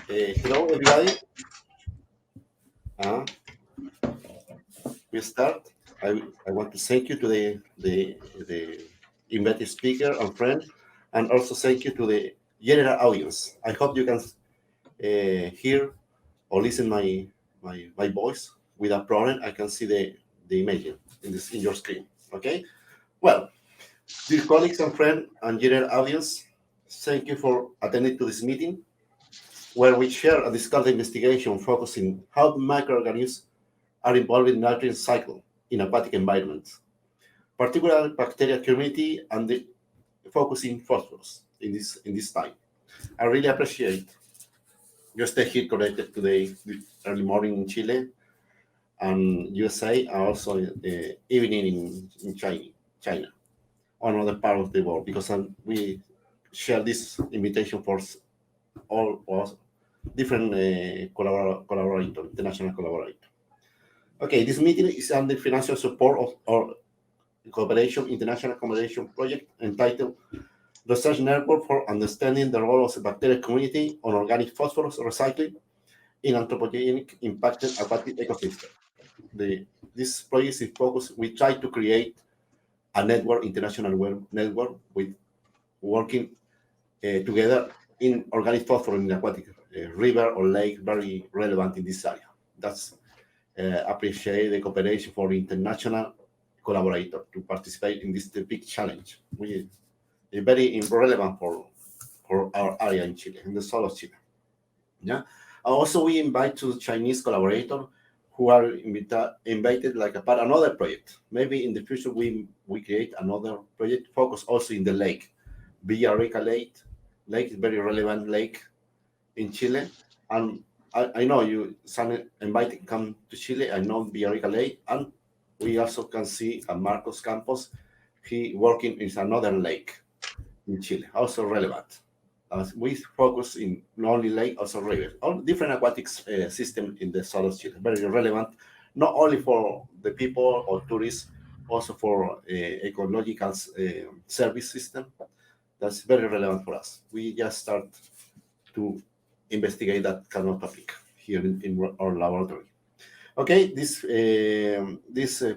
Hello, everybody. Uh, we start. I want to thank you to the invited speaker and friend, and also thank you to the general audience. I hope you can hear or listen my voice without problem. I can see the image in your screen. Okay. Well, dear colleagues and friends and general audience, thank you for attending to this meeting where we share and discuss the investigation focusing how microorganisms are involved in nutrient cycle in aquatic environments, particularly bacterial community and the focusing phosphorus in this time. I really appreciate you stay here connected today early morning in Chile and USA, and also evening in China, or another part of the world, because we share this invitation for all different collaborator, international collaborator. Okay, this meeting is under financial support of our international cooperation project entitled Research Network for Understanding the Role of the Bacterial Community on Organic Phosphorus Recycling in Anthropogenic-Impacted Aquatic Ecosystem. This project is focused. We try to create a network, international network, with working together in organic phosphorus in aquatic river or lake, very relevant in this area. That's appreciate the cooperation for international collaborator to participate in this big challenge. We is very relevant for our area in Chile, in the south of Chile. Yeah. Also, we invite to Chinese collaborators who are invited like a part another project. Maybe in the future we create another project focus also in the lake. Villarrica Lake is very relevant lake in Chile, and I know you some invited come to Chile. I know Villarrica Lake, and we also can see at Marcos Campos. He working in another lake in Chile, also relevant. We focus in not only lake, also river, all different aquatic system in the south of Chile. Very relevant, not only for the people or tourists, also for ecological service system. That's very relevant for us. We just start to investigate that kind of topic here in our laboratory. Okay, this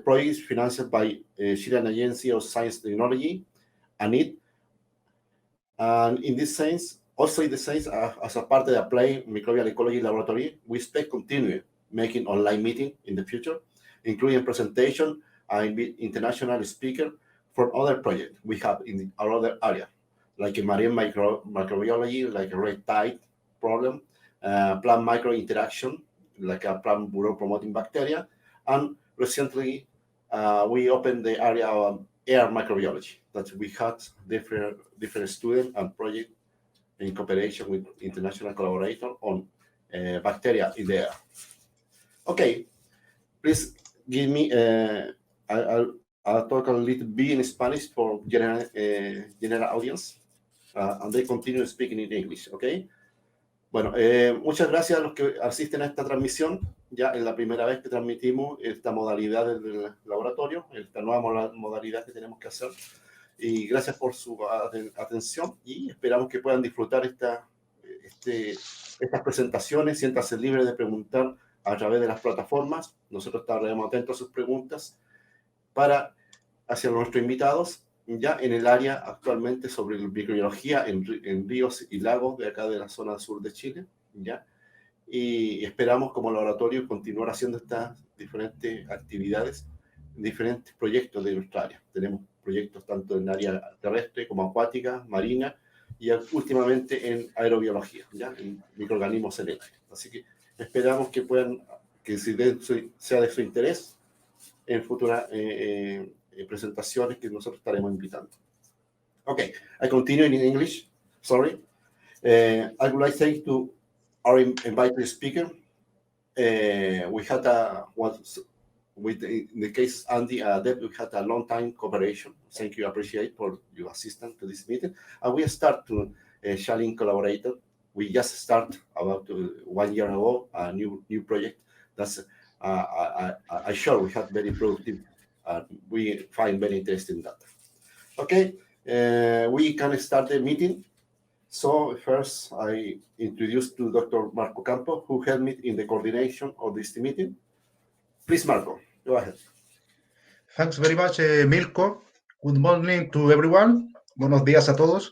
project is financed by Chilean Agency of Science and Technology, ANIT, and in this sense, also in the sense as a part of the Applied Microbial Ecology Laboratory, we expect continue making online meeting in the future, including presentation and international speaker for other projects we have in our other area, like a marine microbiology, like a red tide problem, plant micro interaction, like a plant bureau promoting bacteria, and recently we opened the area of air microbiology that we had different students and project in cooperation with international collaborator on bacteria in the air. Okay, please give me. I'll talk a little bit in Spanish for general audience, and they continue speaking in English. Okay. Bueno, muchas gracias a los que asisten a esta transmisión. Ya es la primera vez que transmitimos esta modalidad del laboratorio, esta nueva modalidad que tenemos que hacer. Y gracias por su atención y esperamos que puedan disfrutar estas presentaciones. Siéntanse libres de preguntar a través de las plataformas. Nosotros estaremos atentos a sus preguntas hacia nuestros invitados, ya en el área actualmente sobre microbiología en ríos y lagos de acá de la zona sur de Chile, ya. Y esperamos como laboratorio continuar haciendo estas diferentes actividades, diferentes proyectos de nuestra área. Tenemos proyectos tanto en área terrestre como acuática, marina y últimamente en aerobiología, ya, en microorganismos en el aire. Así que esperamos que sea de su interés en futuras presentaciones que nosotros estaremos invitando. Okay, I continue in English. Sorry. I would like to thank to our invited speaker. We had in the case Andy Deb, we had a long time cooperation. Thank you, appreciate for your assistance to this meeting. And we start to Shaling collaborator. We just start about 1 year ago a new project. That's I sure we had very productive. We find very interesting data. Okay, we can start the meeting. So first, I introduce to Dr. Marco Campo, who helped me in the coordination of this meeting. Please, Marco, go ahead. Thanks very much, Milko. Good morning to everyone. Buenos días a todos.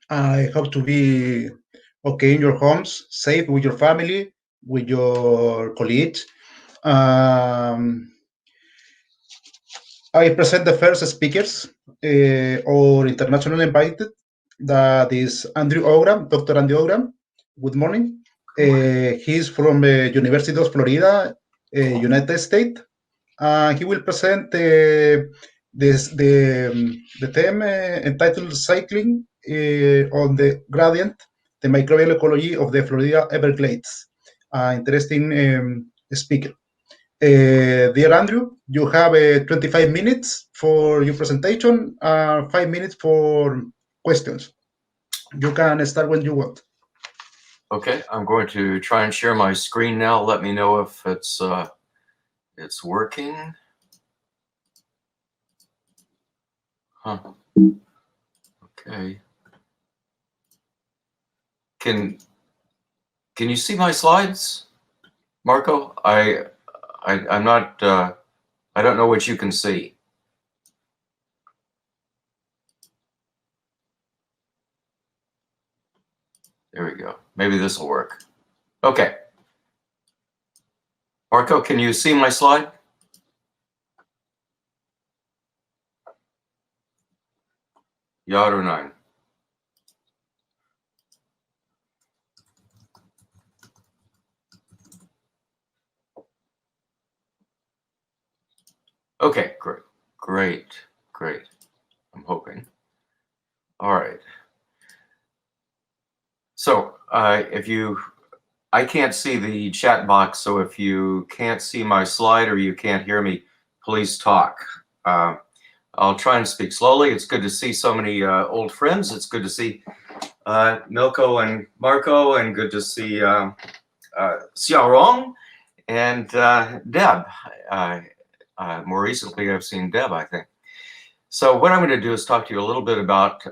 I hope to be okay in your homes, safe with your family, with your colleagues. I present the first speakers or international invited. That is Andrew Ogram, Dr. Andrew Ogram. Good morning. He's from the University of Florida, United States. He will present the theme entitled Cycling on the Gradient, the Microbial Ecology of the Florida Everglades. Interesting speaker. Dear Andrew, you have 25 minutes for your presentation, 5 minutes for questions. You can start when you want. Okay, I'm going to try and share my screen now. Let me know if it's working. Huh. Okay. Can you see my slides, Marco? I'm not. I don't know what you can see. There we go. Maybe this will work. Okay. Marco, can you see my slide? Ja oder nein? Okay, great. I'm hoping. All right. So I can't see the chat box, so if you can't see my slide or you can't hear me, please talk. I'll try and speak slowly. It's good to see so many old friends. It's good to see Milko and Marco, and good to see Xiaorong and Deb. More recently, I've seen Deb, I think. So what I'm going to do is talk to you a little bit about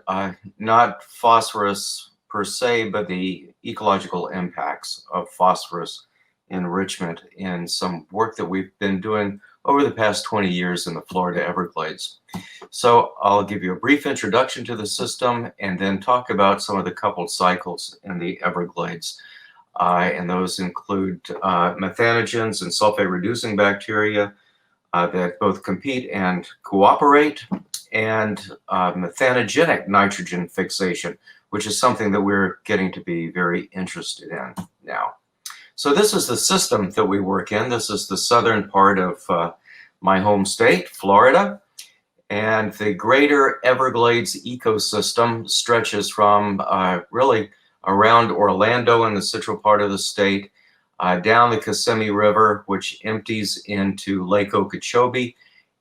not phosphorus per se, but the ecological impacts of phosphorus enrichment in some work that we've been doing over the past 20 years in the Florida Everglades. So I'll give you a brief introduction to the system and then talk about some of the coupled cycles in the Everglades. And those include methanogens and sulfate-reducing bacteria that both compete and cooperate, and methanogenic nitrogen fixation, which is something that we're getting to be very interested in now. So this is the system that we work in. This is the southern part of my home state, Florida. And the greater Everglades ecosystem stretches from really around Orlando in the central part of the state, down the Kissimmee River, which empties into Lake Okeechobee.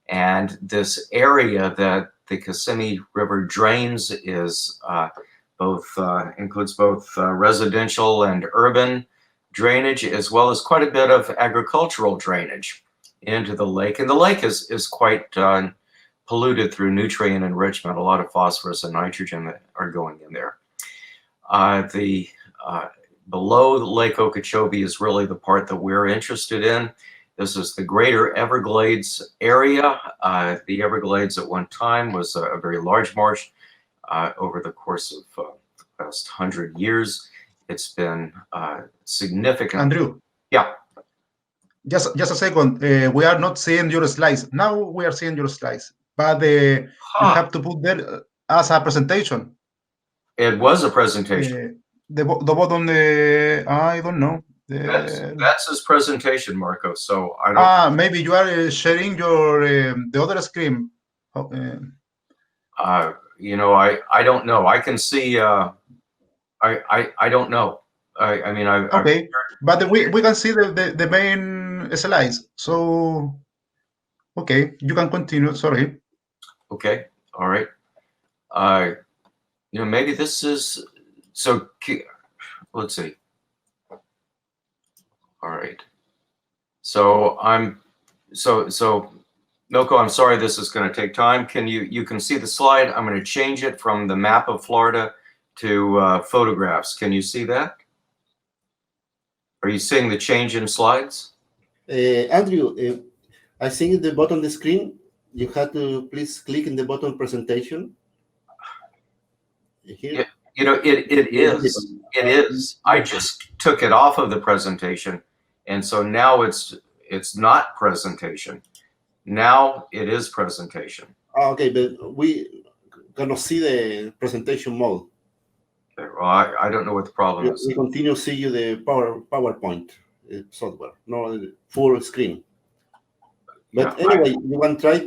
And this area that the Kissimmee River drains is includes both residential and urban drainage, as well as quite a bit of agricultural drainage into the lake. And the lake is quite polluted through nutrient enrichment, a lot of phosphorus and nitrogen that are going in there. Below the Lake Okeechobee is really the part that we're interested in. This is the greater Everglades area. The Everglades at one time was a very large marsh. Over the course of the past 100 years, it's been significant. Andrew. Yeah. Just a second. We are not seeing your slides. Now we are seeing your slides, but you have to put that as a presentation. It was a presentation. The bottom, I don't know. That's his presentation, Marco. So I don't. Maybe you are sharing your the other screen. You know, I don't know. I can see. I don't know. I mean, okay, but we can see the main slides. So okay, you can continue. Sorry. Okay. All right. You know, maybe this is so. Let's see. All right. So Milko, I'm sorry, this is going to take time. You can see the slide. I'm going to change it from the map of Florida to photographs. Can you see that? Are you seeing the change in slides? Andrew, I think at the bottom of the screen, you have to please click in the bottom presentation. Here. You know, it is. I just took it off of the presentation, and so now it's not presentation. Now it is presentation. Okay, but we cannot see the presentation mode. Okay, well, I don't know what the problem is. We continue see you the PowerPoint software, no full screen. But Yeah, anyway, you want to try.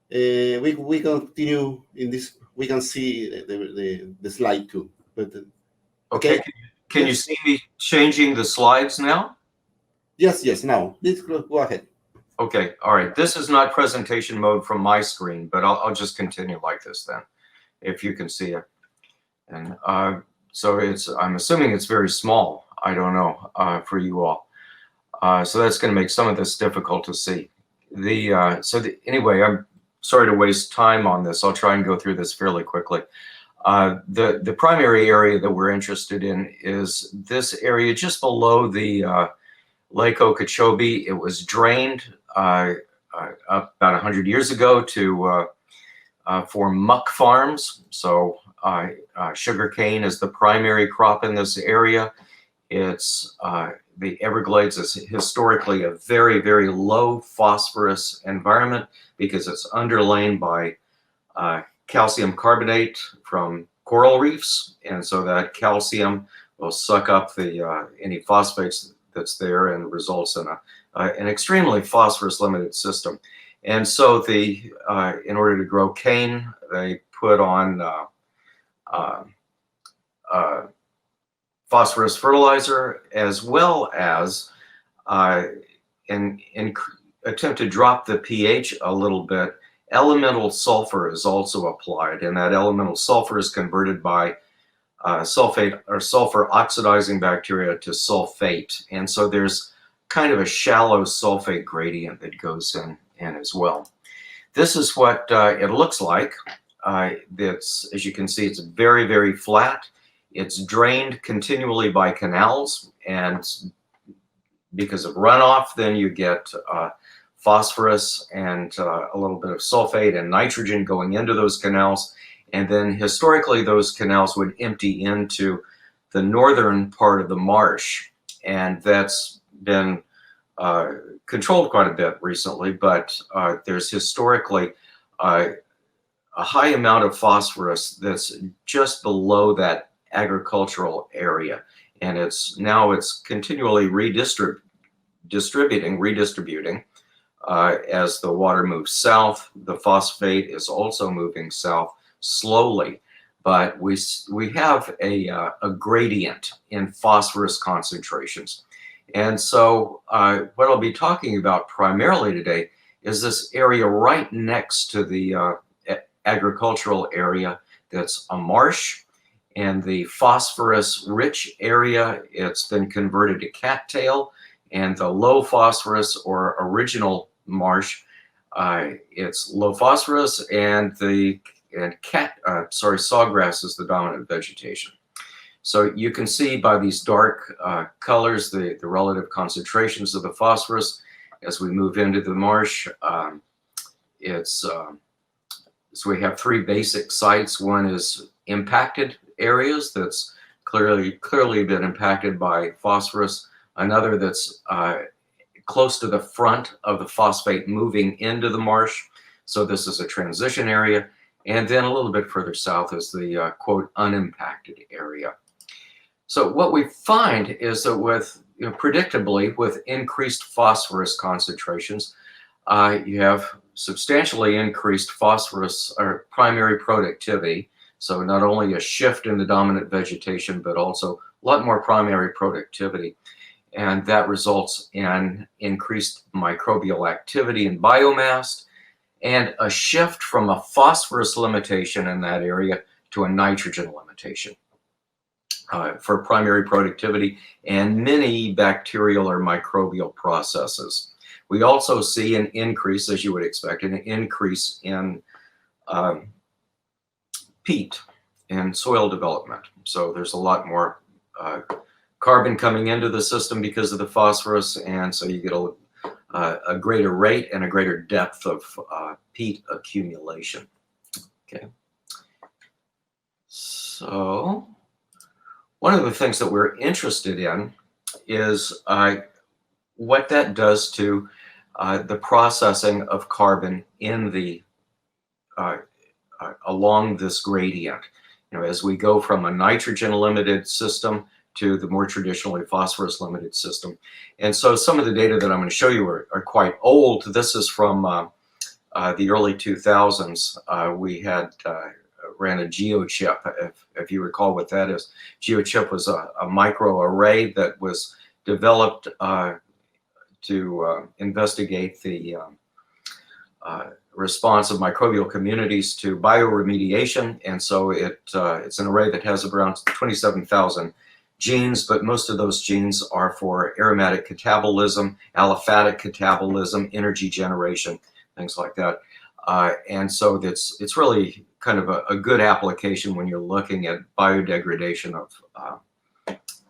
We continue in this. We can see the slide too. But okay. Can you see me changing the slides now? Yes. Now, please go ahead. Okay. All right. This is not presentation mode from my screen, but I'll just continue like this then, if you can see it. And so I'm assuming it's very small. I don't know for you all. So that's going to make some of this difficult to see. Anyway, I'm sorry to waste time on this. I'll try and go through this fairly quickly. The primary area that we're interested in is this area just below the Lake Okeechobee. It was drained up about 100 years ago for muck farms. So sugarcane is the primary crop in this area. It's the Everglades is historically a very, very low phosphorus environment because it's underlain by calcium carbonate from coral reefs, and so that calcium will suck up the any phosphates that's there and results in an extremely phosphorus limited system. And so in order to grow cane, they put on phosphorus fertilizer, as well as attempt to drop the pH a little bit. Elemental sulfur is also applied, and that elemental sulfur is converted by sulfate or sulfur oxidizing bacteria to sulfate. And so there's kind of a shallow sulfate gradient that goes in as well. This is what it looks like. As you can see, it's very, very flat. It's drained continually by canals, and because of runoff, then you get phosphorus and a little bit of sulfate and nitrogen going into those canals. And then historically, those canals would empty into the northern part of the marsh. And that's been controlled quite a bit recently, but there's historically a high amount of phosphorus that's just below that agricultural area. And it's continually redistributing as the water moves south. The phosphate is also moving south slowly, but we have a gradient in phosphorus concentrations. And so what I'll be talking about primarily today is this area right next to the agricultural area that's a marsh. And the phosphorus rich area, it's been converted to cattail, and the low phosphorus or original marsh, it's low phosphorus, and sawgrass is the dominant vegetation. So you can see by these dark colors the relative concentrations of the phosphorus as we move into the marsh. So we have three basic sites. One is impacted areas that's clearly been impacted by phosphorus. Another that's close to the front of the phosphate moving into the marsh. So this is a transition area. And then a little bit further south is the quote unimpacted area. So what we find is that predictably with increased phosphorus concentrations, you have substantially increased phosphorus or primary productivity. So not only a shift in the dominant vegetation, but also a lot more primary productivity. And that results in increased microbial activity and biomass, and a shift from a phosphorus limitation in that area to a nitrogen limitation for primary productivity and many bacterial or microbial processes. We also see an increase, as you would expect, an increase in peat. in soil development. So there's a lot more carbon coming into the system because of the phosphorus, and so you get a greater rate and a greater depth of peat accumulation. Okay. So one of the things that we're interested in is what that does to the processing of carbon in the along this gradient. You know, as we go from a nitrogen limited system to the more traditionally phosphorus limited system. And so some of the data that I'm going to show you are quite old. This is from the early 2000s. We had ran a geochip, if you recall what that is. Geochip was a microarray that was developed to investigate the response of microbial communities to bioremediation. And so it's an array that has around 27,000 genes, but most of those genes are for aromatic catabolism, aliphatic catabolism, energy generation, things like that. And so it's really kind of a good application when you're looking at biodegradation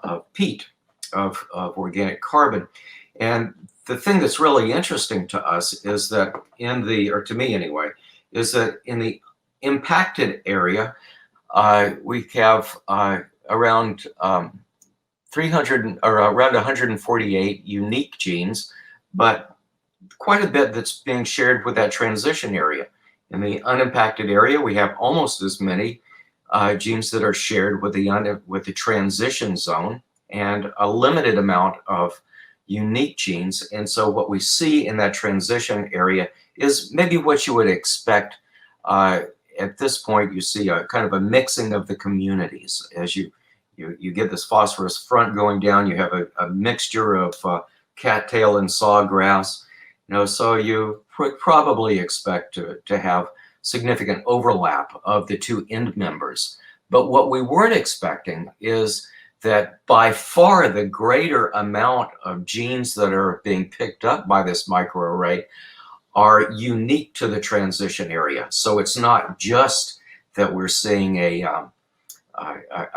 of peat, of organic carbon. And the thing that's really interesting to us is that to me anyway, is that in the impacted area, we have around 300 or around 148 unique genes, but quite a bit that's being shared with that transition area. In the unimpacted area, we have almost as many genes that are shared with the transition zone, and a limited amount of unique genes. And so what we see in that transition area is maybe what you would expect. At this point, you see a kind of a mixing of the communities. As you get this phosphorus front going down, you have a mixture of cattail and sawgrass. You know, so you probably expect to have significant overlap of the two end members. But what we weren't expecting is that by far the greater amount of genes that are being picked up by this microarray are unique to the transition area. So it's not just that we're seeing a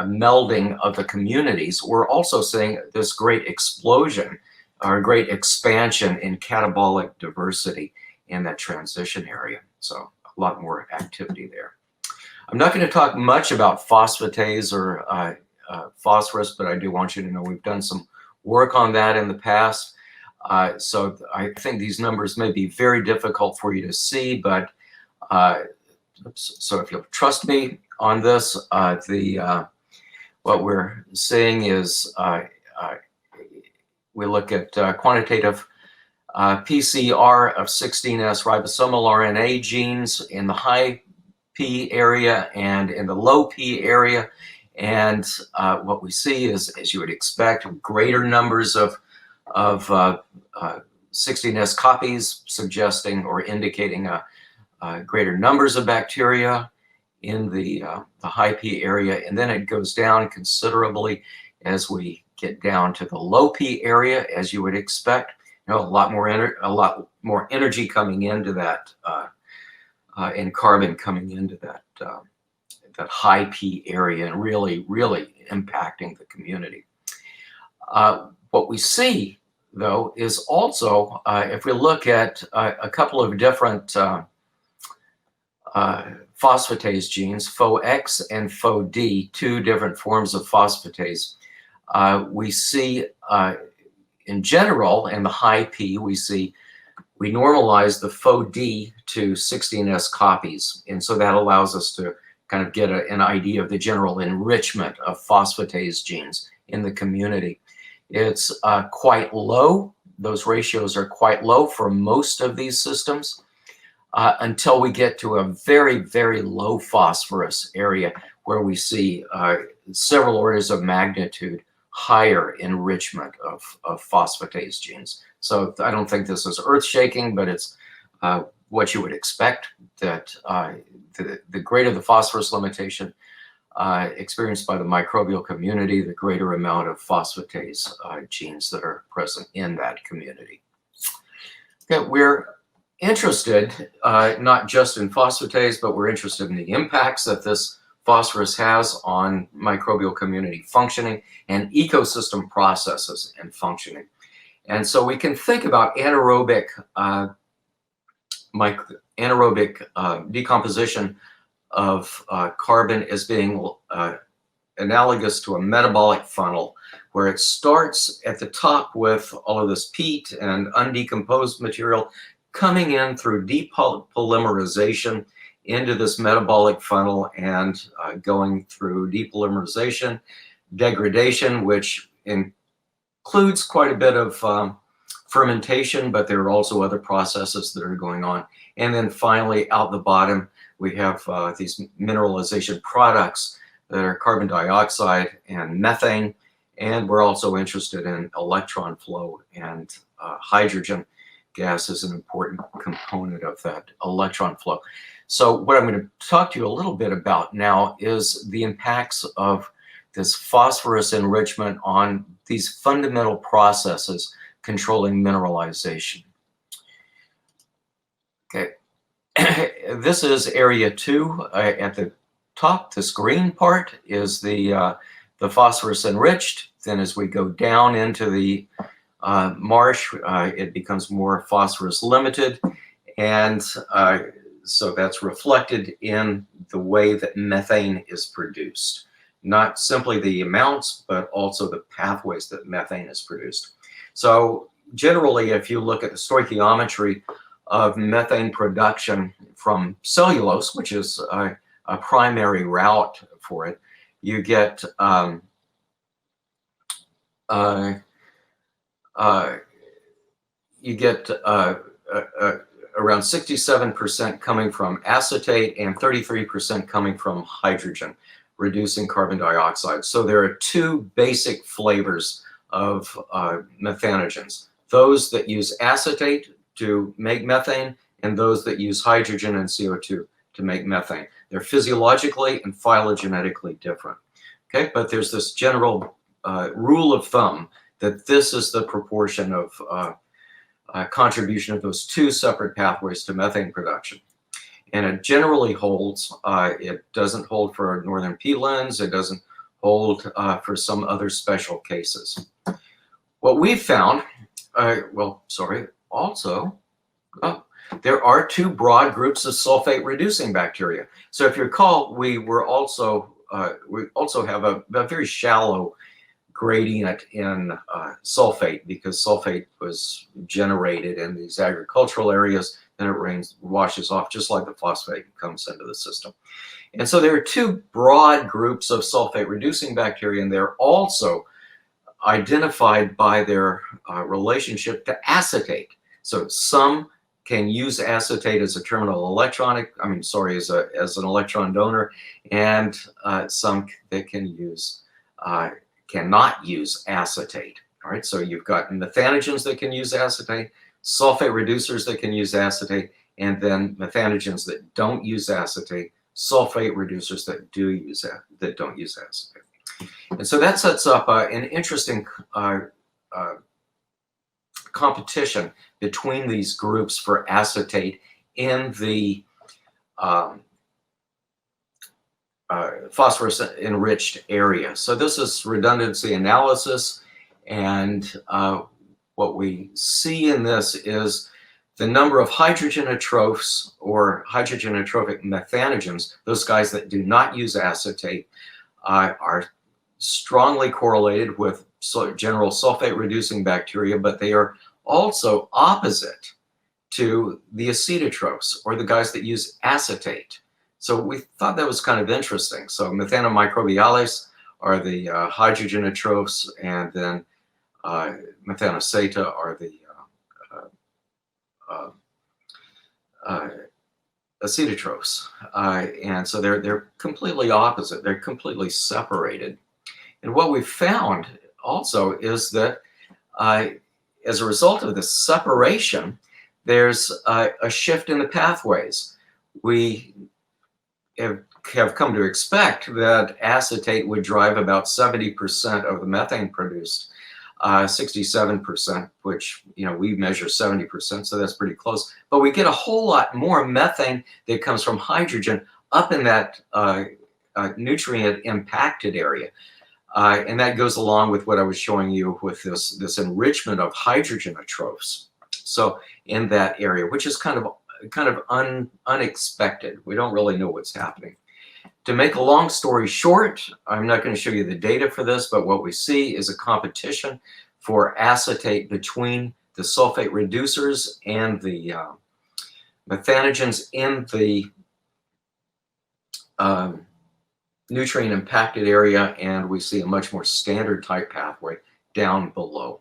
melding of the communities. We're also seeing this great explosion or great expansion in catabolic diversity in that transition area. So a lot more activity there. I'm not going to talk much about phosphatase or phosphorus, but I do want you to know we've done some work on that in the past. So I think these numbers may be very difficult for you to see, but so if you'll trust me on this, what we're seeing is we look at quantitative PCR of 16S ribosomal RNA genes in the high P area and in the low P area. And what we see is, as you would expect, greater numbers of 16S copies, suggesting or indicating greater numbers of bacteria in the high P area. And then it goes down considerably as we get down to the low P area, as you would expect. You know, a lot more energy coming into that, and carbon coming into that high P area, and really impacting the community. What we see, though, is also, if we look at a couple of different phosphatase genes, PHO-X and PHO-D, two different forms of phosphatase, we see in general, in the high P, we normalize the PHO-D to 16S copies. And so that allows us to kind of get an idea of the general enrichment of phosphatase genes in the community. It's quite low. Those ratios are quite low for most of these systems until we get to a very low phosphorus area where we see several orders of magnitude higher enrichment of phosphatase genes. So I don't think this is earth-shaking, but it's what you would expect, that the greater the phosphorus limitation experienced by the microbial community, the greater amount of phosphatase genes that are present in that community. Okay, we're interested not just in phosphatase, but we're interested in the impacts that this phosphorus has on microbial community functioning and ecosystem processes and functioning. And so we can think about anaerobic decomposition of carbon as being analogous to a metabolic funnel, where it starts at the top with all of this peat and undecomposed material coming in through depolymerization into this metabolic funnel and going through depolymerization, degradation, which includes quite a bit of fermentation, but there are also other processes that are going on. And then finally, out the bottom, we have these mineralization products that are carbon dioxide and methane. And we're also interested in electron flow, and hydrogen gas is an important component of that electron flow. So what I'm going to talk to you a little bit about now is the impacts of this phosphorus enrichment on these fundamental processes controlling mineralization. Okay, this is area 2. At the top, this green part is the phosphorus enriched. Then as we go down into the marsh, it becomes more phosphorus limited. And so that's reflected in the way that methane is produced. Not simply the amounts, but also the pathways that methane is produced. So generally, if you look at the stoichiometry of methane production from cellulose, which is a primary route for it, you get around 67% coming from acetate and 33% coming from hydrogen, reducing carbon dioxide. So there are 2 basic flavors of methanogens: those that use acetate to make methane, and those that use hydrogen and CO2 to make methane. They're physiologically and phylogenetically different. Okay, but there's this general rule of thumb that this is the proportion of contribution of those 2 separate pathways to methane production. And it generally holds. It doesn't hold for northern peatlands. It doesn't hold for some other special cases. What we've found, there are 2 broad groups of sulfate-reducing bacteria. So if you recall, we also have a very shallow gradient in sulfate, because sulfate was generated in these agricultural areas, and it washes off just like the phosphate comes into the system. And so there are 2 broad groups of sulfate-reducing bacteria, and they're also identified by their relationship to acetate. So some can use acetate as a terminal as an electron donor, and some that cannot use acetate. All right, so you've got methanogens that can use acetate, sulfate reducers that can use acetate, and then methanogens that don't use acetate, sulfate reducers that don't use acetate. And so that sets up an interesting competition between these groups for acetate in the phosphorus enriched area. So this is redundancy analysis, and what we see in this is the number of hydrogenotrophs or hydrogenotrophic methanogens, those guys that do not use acetate, are strongly correlated with general sulfate-reducing bacteria, but they are also opposite to the acetotrophs, or the guys that use acetate. So we thought that was kind of interesting. So methanomicrobiales are the hydrogenotrophs, and then methanosata are the acetotrophs. And so they're completely opposite. They're completely separated. And what we found also is that as a result of this separation, there's a shift in the pathways. We have come to expect that acetate would drive about 70% of the methane produced, 67%, which, we measure 70%, so that's pretty close. But we get a whole lot more methane that comes from hydrogen up in that nutrient impacted area. And that goes along with what I was showing you with this enrichment of hydrogenotrophs. So in that area, which is kind of unexpected. We don't really know what's happening. To make a long story short, I'm not going to show you the data for this, but what we see is a competition for acetate between the sulfate reducers and the methanogens in the nutrient impacted area, and we see a much more standard type pathway down below.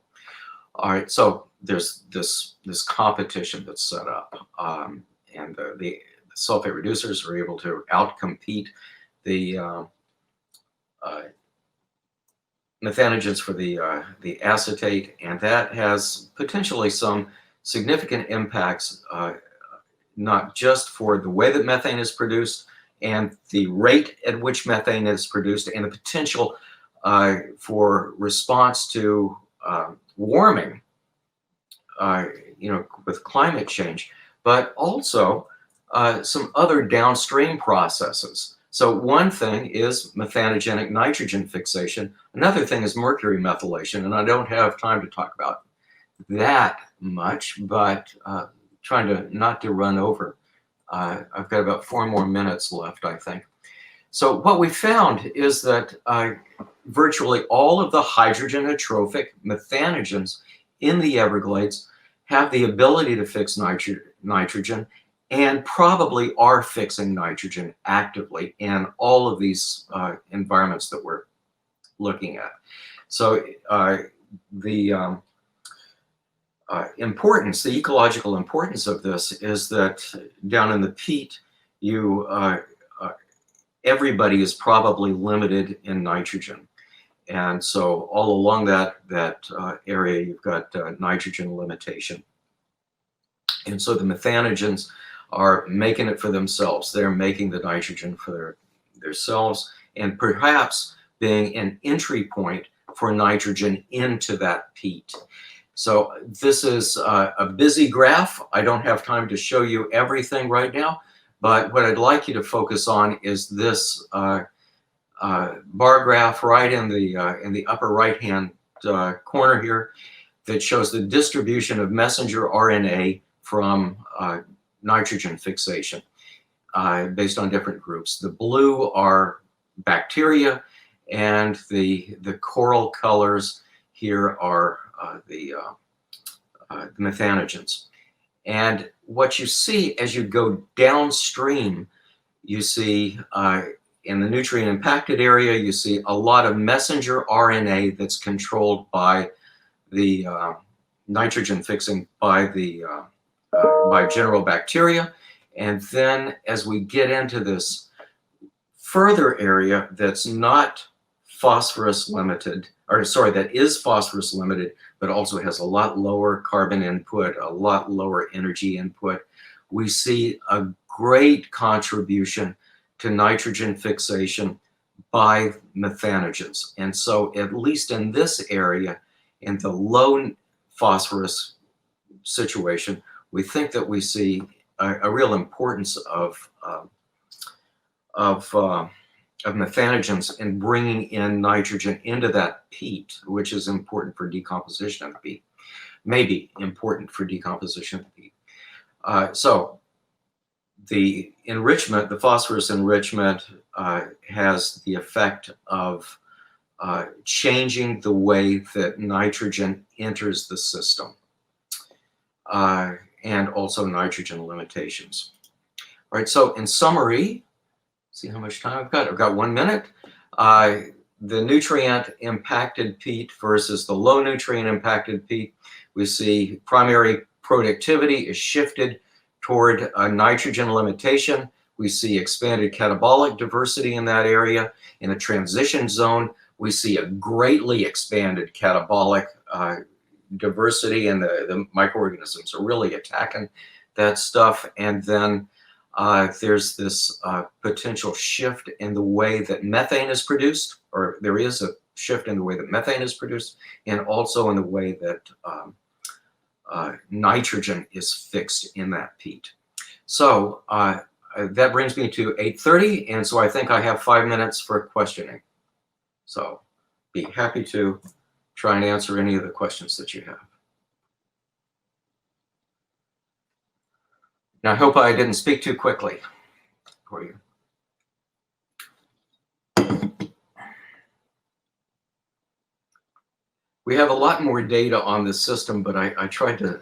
All right, so there's this competition that's set up, and the sulfate reducers are able to outcompete the methanogens for the acetate, and that has potentially some significant impacts, not just for the way that methane is produced and the rate at which methane is produced and the potential for response to warming, with climate change, but also some other downstream processes. So one thing is methanogenic nitrogen fixation. Another thing is mercury methylation, and I don't have time to talk about that much, but trying to not to run over. I've got about 4 more minutes left, I think. So what we found is that virtually all of the hydrogenotrophic methanogens in the Everglades have the ability to fix nitrogen and probably are fixing nitrogen actively in all of these environments that we're looking at. So the importance, the ecological importance of this is that down in the peat, everybody is probably limited in nitrogen. And so all along that area, you've got nitrogen limitation. And so the methanogens are making it for themselves. They're making the nitrogen for themselves, and perhaps being an entry point for nitrogen into that peat. So this is a busy graph. I don't have time to show you everything right now, but what I'd like you to focus on is this bar graph right in the upper right-hand corner here that shows the distribution of messenger RNA from nitrogen fixation based on different groups. The blue are bacteria, and the coral colors here are the methanogens. And what you see as you go downstream, you see in the nutrient impacted area, you see a lot of messenger RNA that's controlled by the nitrogen fixing by general bacteria. And then as we get into this further area that's not phosphorus limited, or sorry, that is phosphorus limited, but also has a lot lower carbon input, a lot lower energy input, we see a great contribution to nitrogen fixation by methanogens. And so at least in this area, in the low phosphorus situation, we think that we see a real importance of methanogens in bringing in nitrogen into that peat, which is important for decomposition of the peat, maybe important for decomposition of the peat. So the enrichment, the phosphorus enrichment has the effect of changing the way that nitrogen enters the system, and also nitrogen limitations. All right, so in summary, see how much time I've got? I've got 1 minute. The nutrient impacted peat versus the low nutrient impacted peat, we see primary productivity is shifted toward a nitrogen limitation. We see expanded catabolic diversity in that area. In a transition zone, we see a greatly expanded catabolic diversity, and the microorganisms are really attacking that stuff. And then there's this potential shift in the way that methane is produced, or there is a shift in the way that methane is produced, and also in the way that nitrogen is fixed in that peat. So that brings me to 8:30, and so I think I have 5 minutes for questioning. So be happy to try and answer any of the questions that you have. Now, I hope I didn't speak too quickly for you. We have a lot more data on this system, but I tried to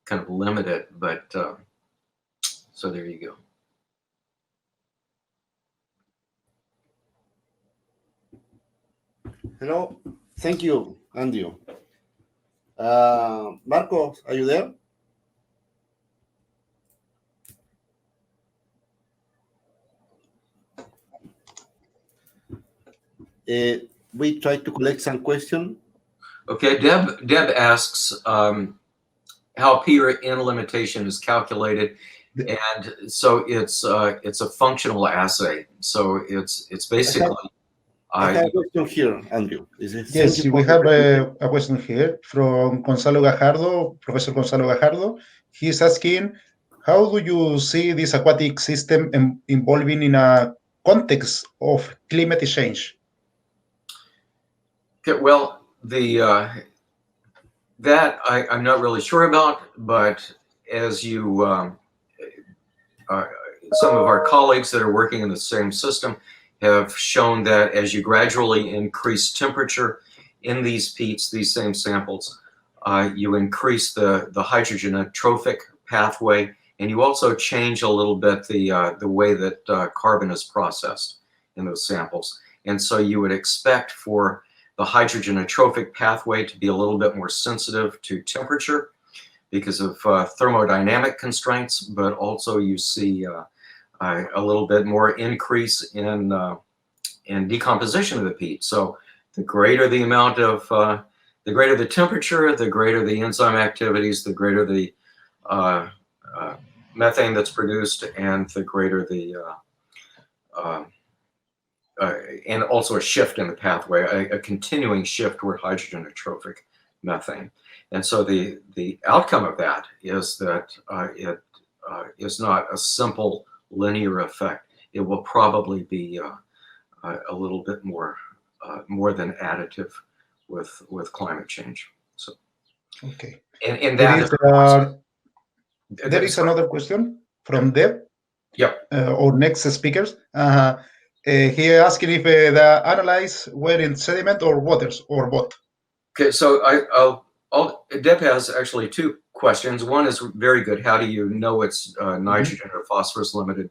kind of limit it, but so there you go. Hello. Thank you, Andrew. Marco, are you there? We try to collect some questions. Okay, Deb asks how pH limitation is calculated, and so it's a functional assay. So it's basically. I have a question here, Andrew. Yes, we have a question here from Gonzalo Gajardo, Professor Gonzalo Gajardo. He's asking, how do you see this aquatic system evolving in a context of climate change? Okay, well, that I'm not really sure about, but as you, some of our colleagues that are working in the same system have shown that as you gradually increase temperature in these peats, these same samples, you increase the hydrogen-trophic pathway, and you also change a little bit the way that carbon is processed in those samples. And so you would expect for the hydrogen-trophic pathway to be a little bit more sensitive to temperature because of thermodynamic constraints, but also you see a little bit more increase in decomposition of the peat. So the greater the amount of, the greater the temperature, the greater the enzyme activities, the greater the methane that's produced, and the greater the, and also a shift in the pathway, a continuing shift toward hydrogen-trophic methane. And so the outcome of that is that it is not a simple linear effect. It will probably be a little bit more than additive with climate change. So okay, and that there is another question from Deb. Yep. Our next speakers. He asking if the analyze were in sediment or waters or both. Okay, so Deb has actually two questions. One is very good. How do you know it's nitrogen or phosphorus limited?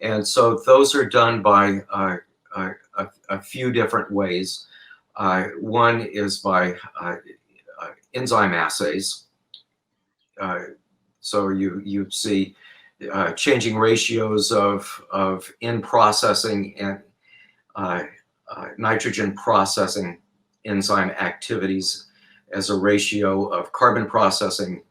And so those are done by a few different ways. One is by enzyme assays. So you see changing ratios of in processing and nitrogen processing enzyme activities as a ratio of carbon processing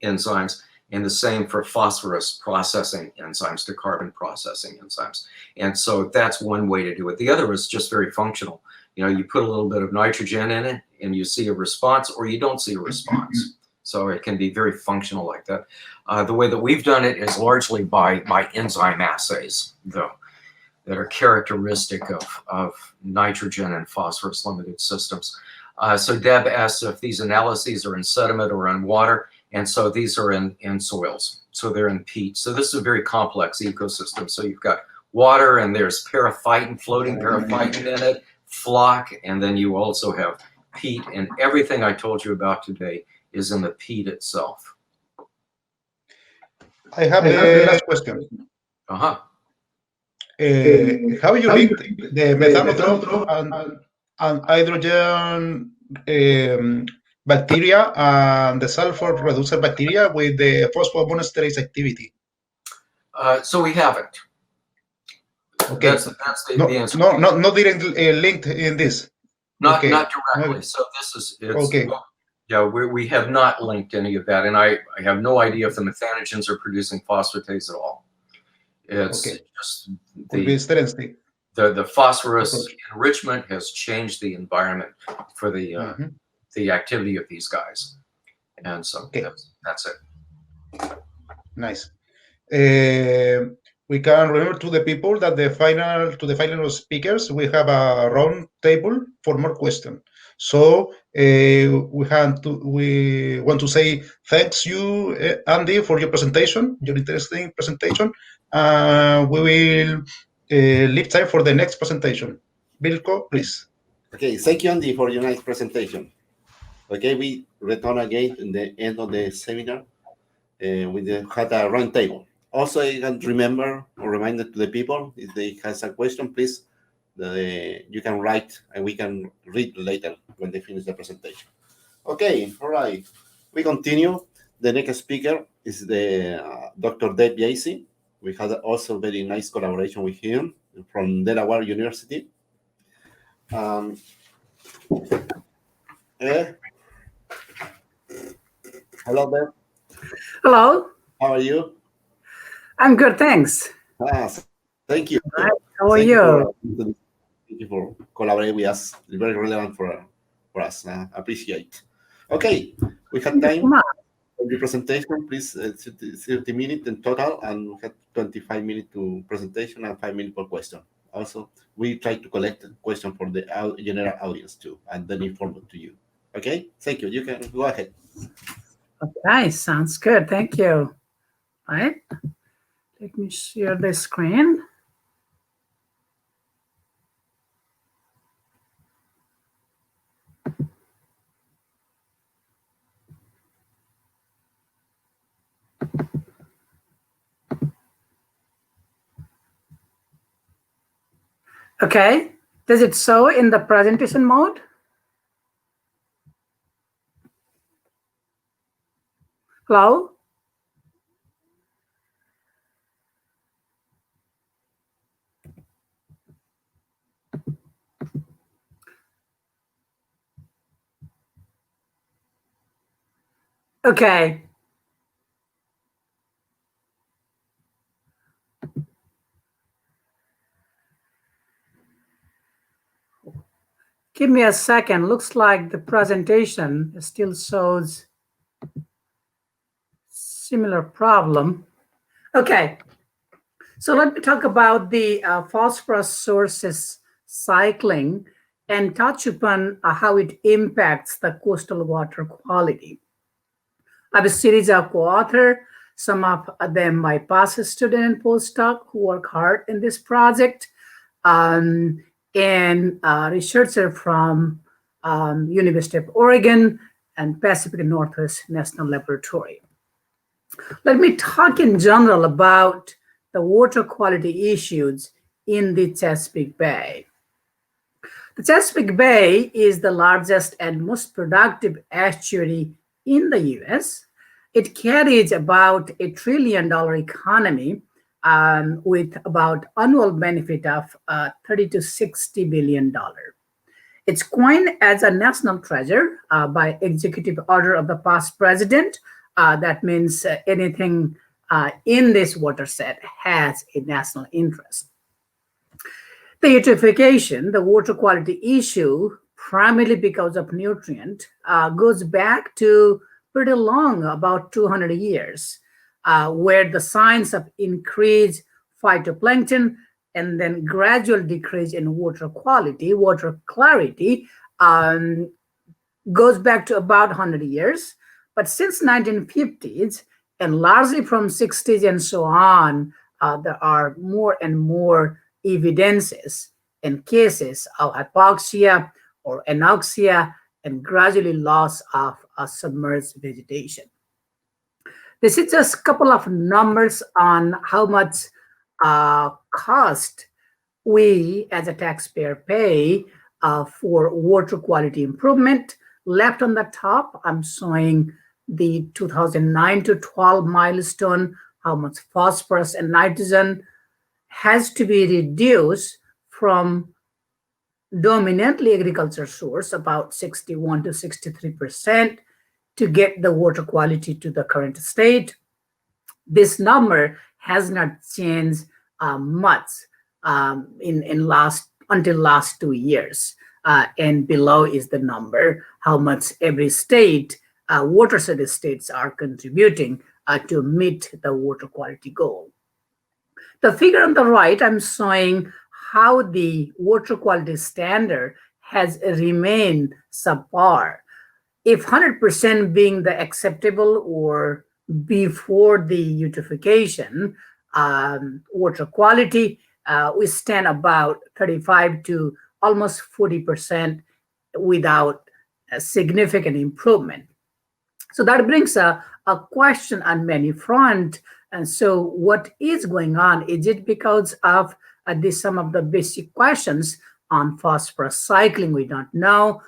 enzymes, and the same for phosphorus processing enzymes to carbon processing enzymes. And so that's one way to do it. The other is just very functional. You know, you put a little bit of nitrogen in it and you see a response, or you don't see a response. So it can be very functional like that. The way that we've done it is largely by enzyme assays, though, that are characteristic of nitrogen and phosphorus limited systems. So Deb asks if these analyses are in sediment or in water, and so these are in soils. So they're in peat. So this is a very complex ecosystem. So you've got water, and there's periphyton, floating periphyton in it, flock, and then you also have peat, and everything I told you about today is in the peat itself. I have the last question. Uh-huh. How you link the methanotroph and hydrogen bacteria and the sulfur reducer bacteria with the phosphomonosterase activity? So we haven't. Okay. That's the answer. No direct linked in this. Not Okay. not directly. So this is okay. Yeah, we have not linked any of that, and I have no idea if the methanogens are producing phosphatase at all. It's just the phosphorus enrichment has changed the environment for the activity of these guys, and so that's it. Nice. we can remember to the people that the final speakers, we have a round table for more questions. So we want to say thanks you, Andy, for your presentation, your interesting presentation. We will leave time for the next presentation. Bilko, please. Okay, thank you, Andy, for your nice presentation. Okay, we return again in the end of the seminar. We had a round table. Also, I can remember or remind to the people if they have a question, please, you can write and we can read later when they finish the presentation. Okay, all right. We continue. The next speaker is the Dr. Dave Yacy. We had also very nice collaboration with him from Delaware University. Hello, Dave. Hello. How are you? I'm good, thanks. Thank you. Right. How are you? Thank you for collaborating with us. It's very relevant for us. Appreciate. Okay, we have time for the presentation. Please, 30 minutes in total, and we have 25 minutes to presentation and 5 minutes per question. Also, we try to collect questions for the general audience too, and then inform it to you. Okay, thank you. You can go ahead. Okay, sounds good. Thank you. All right. Let me share the screen. Okay. Does it show in the presentation mode? Hello? Okay. Give me a second. Looks like the presentation still shows similar problem. Okay. So let me talk about the phosphorus sources cycling and touch upon how it impacts the coastal water quality. I have a series of co-authors, some of them my past student and postdoc who work hard in this project, and a researcher from University of Oregon and Pacific Northwest National Laboratory. Let me talk in general about the water quality issues in the Chesapeake Bay. The Chesapeake Bay is the largest and most productive estuary in the US. It carries about $1 trillion economy with about annual benefit of $30 to $60 billion. It's coined as a national treasure by executive order of the past president. That means anything in this watershed has a national interest. The eutrophication, the water quality issue, primarily because of nutrient, goes back to pretty long, about 200 years, where the signs of increased phytoplankton and then gradual decrease in water quality, water clarity, goes back to about 100 years. But since 1950s, and largely from 60s and so on, there are more and more evidences and cases of hypoxia or anoxia and gradually loss of submerged vegetation. This is just a couple of numbers on how much cost we as a taxpayer pay for water quality improvement. Left on the top, I'm showing the 2009 to 12 milestone, how much phosphorus and nitrogen has to be reduced from dominantly agriculture source, about 61 to 63%, to get the water quality to the current state. This number has not changed much until last 2 years. And below is the number, how much every state, watershed states are contributing to meet the water quality goal. The figure on the right, I'm showing how the water quality standard has remained subpar. If 100% being the acceptable or before the eutrophication water quality, we stand about 35 to almost 40% without a significant improvement. So that brings a question on many fronts. And so what is going on? Is it because of some of the basic questions on phosphorus cycling we don't know,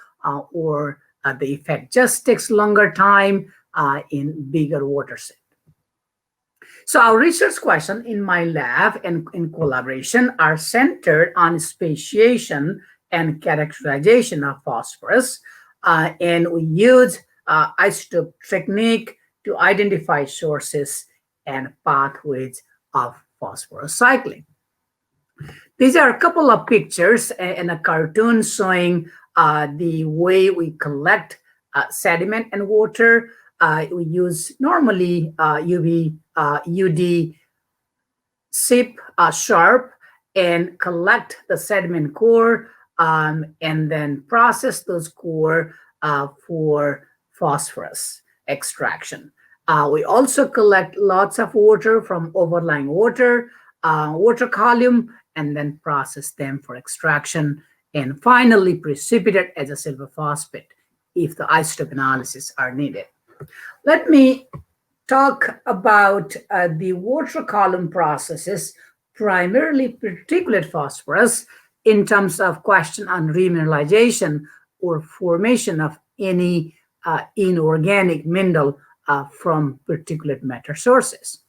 or the effect just takes longer time in bigger water set? So our research question in my lab and in collaboration are centered on speciation and characterization of phosphorus. And we use isotope technique to identify sources and pathways of phosphorus cycling. These are a couple of pictures and a cartoon showing the way we collect sediment and water. We use normally UD SIP sharp and collect the sediment core and then process those core for phosphorus extraction. We also collect lots of water from overlying water column and then process them for extraction and finally precipitate as a silver phosphate if the isotope analysis are needed. Let me talk about the water column processes, primarily particulate phosphorus, in terms of question on remineralization or formation of any inorganic mineral from particulate matter sources.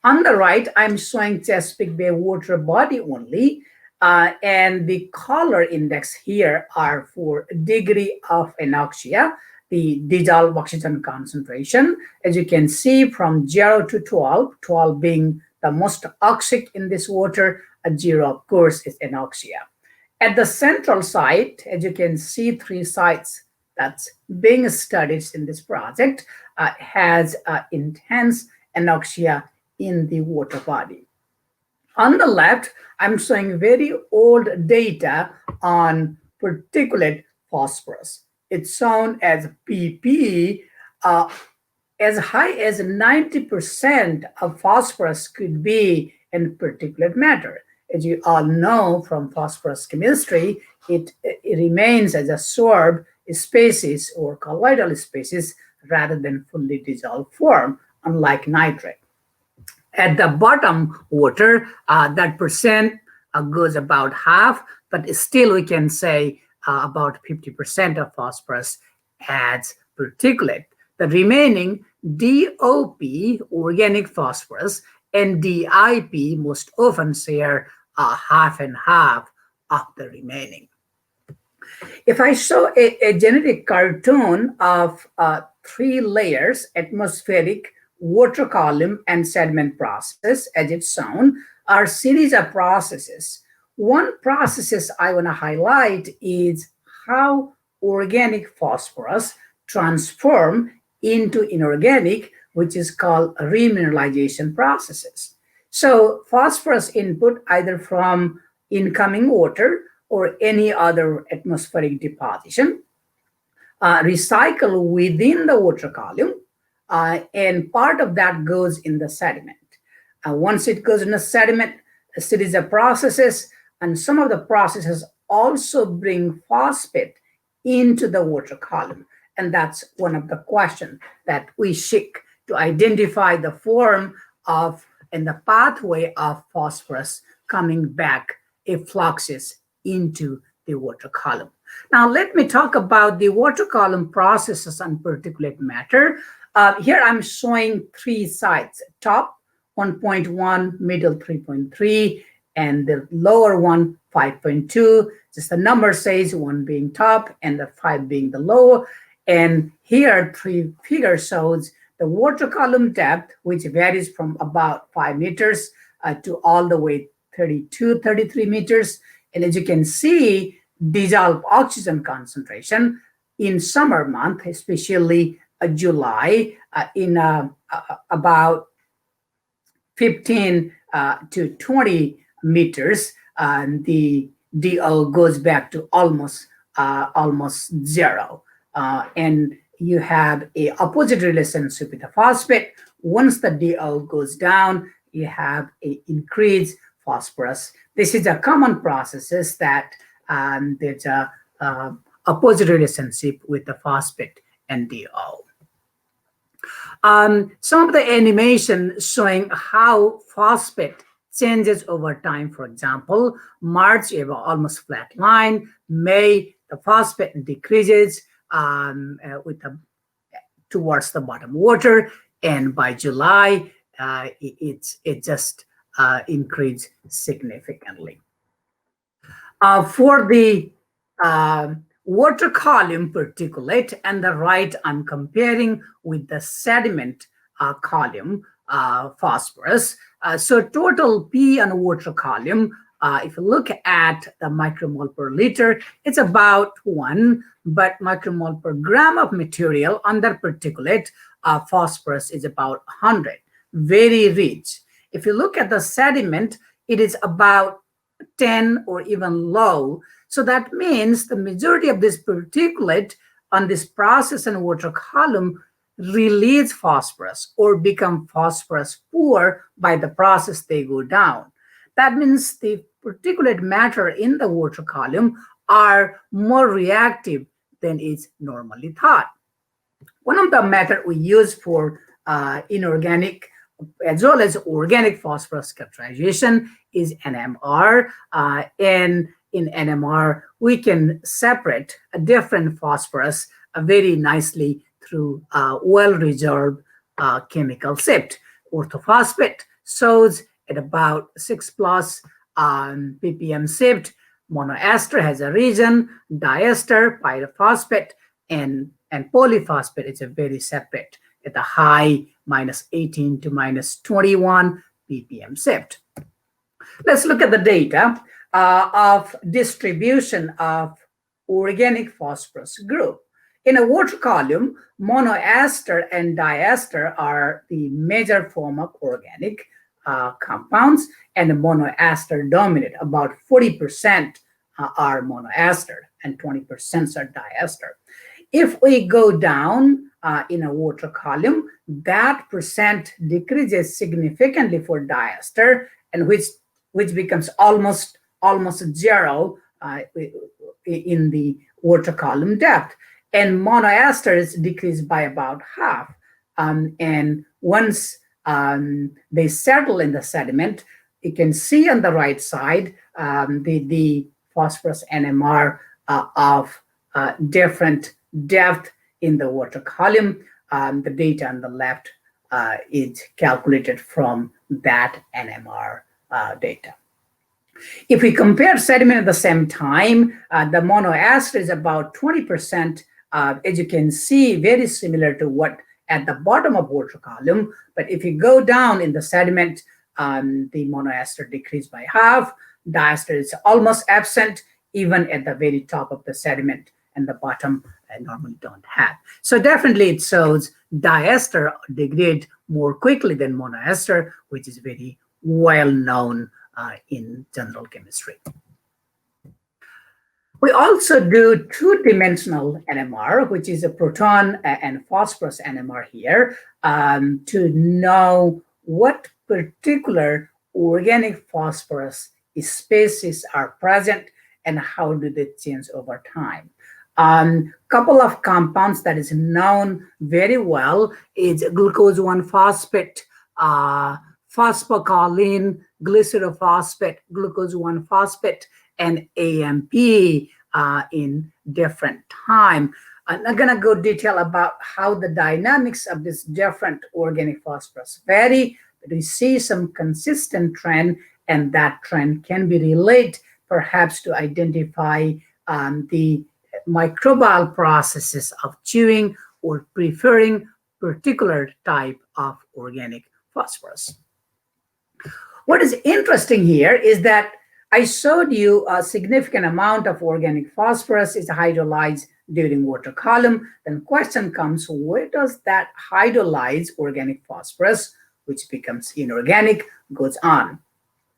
On the right, I'm showing Chesapeake Bay water body only, and the color index here are for degree of anoxia, the dissolved oxygen concentration. As you can see, from 0 to 12, 12 being the most toxic in this water, 0, of course, is anoxia. At the central site, as you can see, 3 sites that's being studied in this project has intense anoxia in the water body. On the left, I'm showing very old data on particulate phosphorus. It's shown as PP. As high as 90% of phosphorus could be in particulate matter. As you all know from phosphorus chemistry, it remains as a sorbed species or colloidal species rather than fully dissolved form, unlike nitrate. At the bottom water, that percent goes about half, but still we can say about 50% of phosphorus as particulate. The remaining DOP, organic phosphorus, and DIP most often share half and half of the remaining. If I show a genetic cartoon of 3 layers, atmospheric, water column, and sediment process, as it's shown, are series of processes. One process I want to highlight is how organic phosphorus transform into inorganic, which is called remineralization processes. So phosphorus input either from incoming water or any other atmospheric deposition, recycle within the water column, and part of that goes in the sediment. Once it goes in the sediment, a series of processes, and some of the processes also bring phosphate into the water column. And that's one of the questions that we seek to identify the form of and the pathway of phosphorus coming back effluxes into the water column. Now, let me talk about the water column processes on particulate matter. Here I'm showing 3 sites, top 1.1, middle 3.3, and the lower one 5.2. Just the number says 1 being top and the 5 being the low. And here 3 figures shows the water column depth, which varies from about 5 meters to all the way 32, 33 meters. And as you can see, dissolved oxygen concentration in summer month, especially July, in about 15 to 20 meters, the DO goes back to almost zero. And you have a opposite relationship with the phosphate. Once the DO goes down, you have a increased phosphorus. This is a common process that there's a opposite relationship with the phosphate and DO. Some of the animation showing how phosphate changes over time. For example, March, you have almost flat line. May, the phosphate decreases towards the bottom water, and by July, it just increased significantly. For the water column particulate, and the right, I'm comparing with the sediment column phosphorus. So total P on water column, if you look at the micromole per liter, it's about 1, but micromole per gram of material under particulate phosphorus is about 100, very rich. If you look at the sediment, it is about 10 or even low. So that means the majority of this particulate on this process and water column release phosphorus or become phosphorus poor by the process they go down. That means the particulate matter in the water column are more reactive than is normally thought. One of the methods we use for inorganic as well as organic phosphorus characterization is NMR. And in NMR, we can separate a different phosphorus very nicely through well-reserved chemical sift. Orthophosphate shows at about 6 plus ppm sift. Monoester has a region, diester, pyrophosphate, and polyphosphate is a very separate at the high minus 18 to minus 21 ppm sift. Let's look at the data of distribution of organic phosphorus group. In a water column, monoester and diester are the major form of organic compounds, and the monoester dominate. About 40% are monoester and 20% are diester. If we go down in a water column, that percent decreases significantly for diester, and which becomes almost zero in the water column depth. And monoesters decrease by about half. And once they settle in the sediment, you can see on the right side the phosphorus NMR of different depth in the water column. The data on the left is calculated from that NMR data. If we compare sediment at the same time, the monoester is about 20%, as you can see, very similar to what at the bottom of water column. But if you go down in the sediment, the monoester decreased by half. Diester is almost absent, even at the very top of the sediment, and the bottom normally don't have. So definitely it shows diester degrade more quickly than monoester, which is very well known in general chemistry. We also do two-dimensional NMR, which is a proton and phosphorus NMR here, to know what particular organic phosphorus species are present and how do they change over time. Couple of compounds that is known very well is glucose 1-phosphate, phosphocholine, glycerophosphate, glucose 1-phosphate, and AMP in different time. I'm not going to go detail about how the dynamics of this different organic phosphorus vary, but we see some consistent trend, and that trend can be related perhaps to identify the microbial processes of chewing or preferring particular type of organic phosphorus. What is interesting here is that I showed you a significant amount of organic phosphorus is hydrolyzed during water column. Then question comes, where does that hydrolyzed organic phosphorus which becomes inorganic, goes on,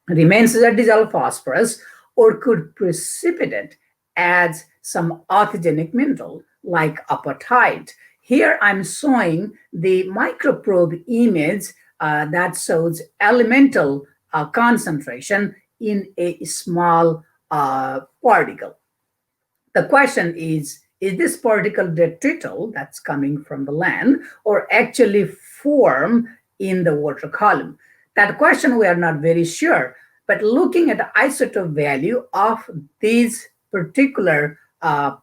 remains as a dissolved phosphorus, or could precipitate as some orthogenic mineral like apatite. Here I'm showing the microprobe image that shows elemental concentration in a small particle. The question is this particle detrital that's coming from the land or actually form in the water column? That question we are not very sure, but looking at the isotope value of these particular particulate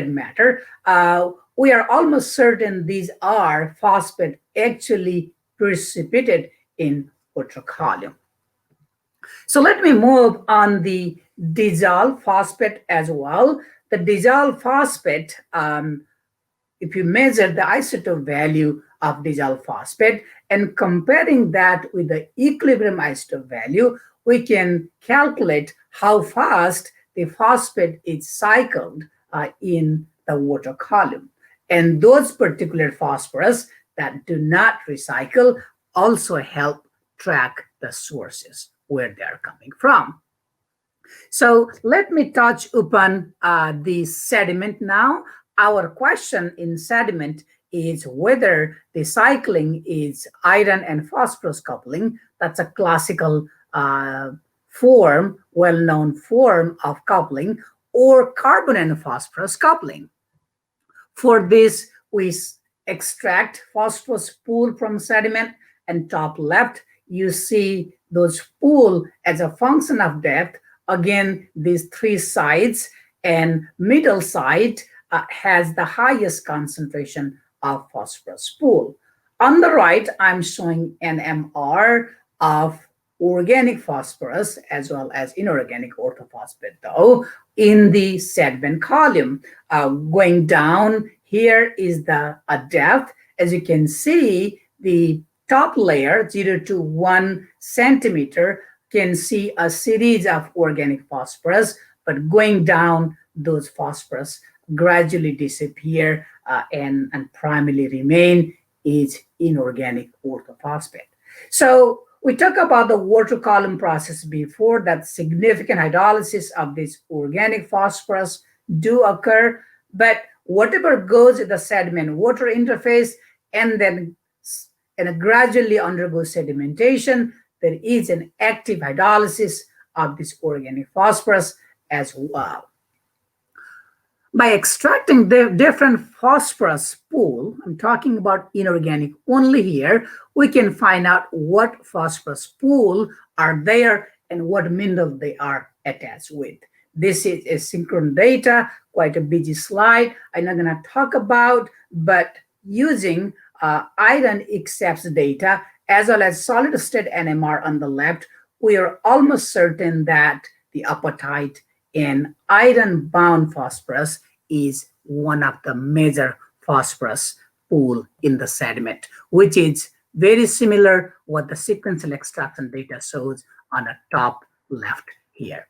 matter, we are almost certain these are phosphate actually precipitated in water column. So let me move on the dissolved phosphate as well. The dissolved phosphate, if you measure the isotope value of dissolved phosphate and comparing that with the equilibrium isotope value, we can calculate how fast the phosphate is cycled in the water column. And those particular phosphorus that do not recycle also help track the sources where they're coming from. So let me touch upon the sediment now. Our question in sediment is whether the cycling is iron and phosphorus coupling. That's a classical form, well-known form of coupling, or carbon and phosphorus coupling. For this, we extract phosphorus pool from sediment, and top left, you see those pool as a function of depth. Again, these three sides, and middle side has the highest concentration of phosphorus pool. On the right, I'm showing an MR of organic phosphorus as well as inorganic orthophosphate, though, in the sediment column. Going down, here is the depth. As you can see, the top layer, 0 to 1 centimeter, can see a series of organic phosphorus, but going down, those phosphorus gradually disappear and primarily remain is inorganic orthophosphate. So we talked about the water column process before, that significant hydrolysis of this organic phosphorus do occur, but whatever goes in the sediment water interface and then gradually undergoes sedimentation, there is an active hydrolysis of this organic phosphorus as well. By extracting the different phosphorus pool, I'm talking about inorganic only here, we can find out what phosphorus pool are there and what mineral they are attached with. This is asynchronous data, quite a busy slide. I'm not going to talk about, but using iron accepts data as well as solid state NMR on the left, we are almost certain that the apatite in iron-bound phosphorus is one of the major phosphorus pool in the sediment, which is very similar what the sequential extraction data shows on the top left here.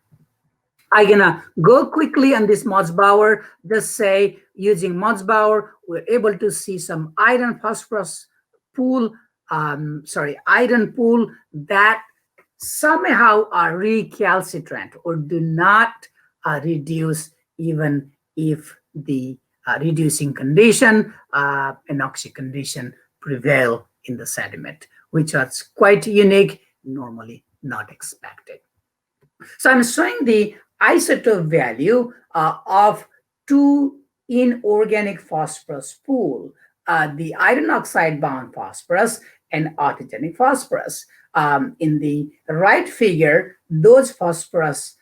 I'm gonna go quickly on this Motzbauer, just say using Motzbauer, we're able to see some iron phosphorus pool, iron pool that somehow are recalcitrant or do not reduce even if the reducing condition, anoxic condition prevail in the sediment, which was quite unique, normally not expected. So I'm showing the isotope value of two inorganic phosphorus pool, the iron oxide bound phosphorus and orthogenic phosphorus. In the right figure, those phosphorus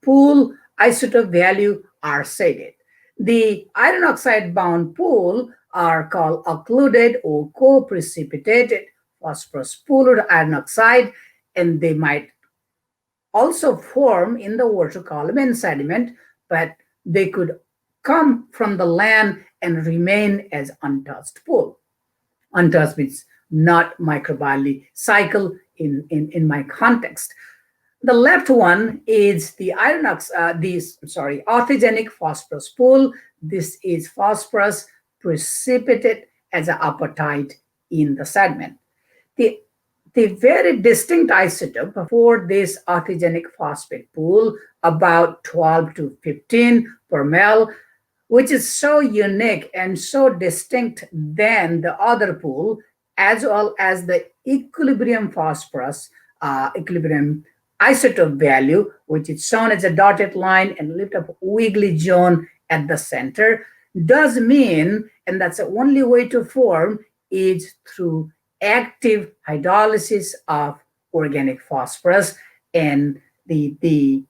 pool isotope value are shaded. The iron oxide bound pool are called occluded or co-precipitated phosphorus pool or iron oxide, and they might also form in the water column and sediment, but they could come from the land and remain as untouched pool. Untouched means not microbially cycle in my context. The left one is the orthogenic phosphorus pool. This is phosphorus precipitated as an apatite in the sediment. The very distinct isotope for this orthogenic phosphate pool, about 12 to 15 per ml, which is so unique and so distinct than the other pool, as well as the equilibrium phosphorus, equilibrium isotope value, which is shown as a dotted line and a little wiggly zone at the center, does mean, and that's the only way to form, is through active hydrolysis of organic phosphorus, and the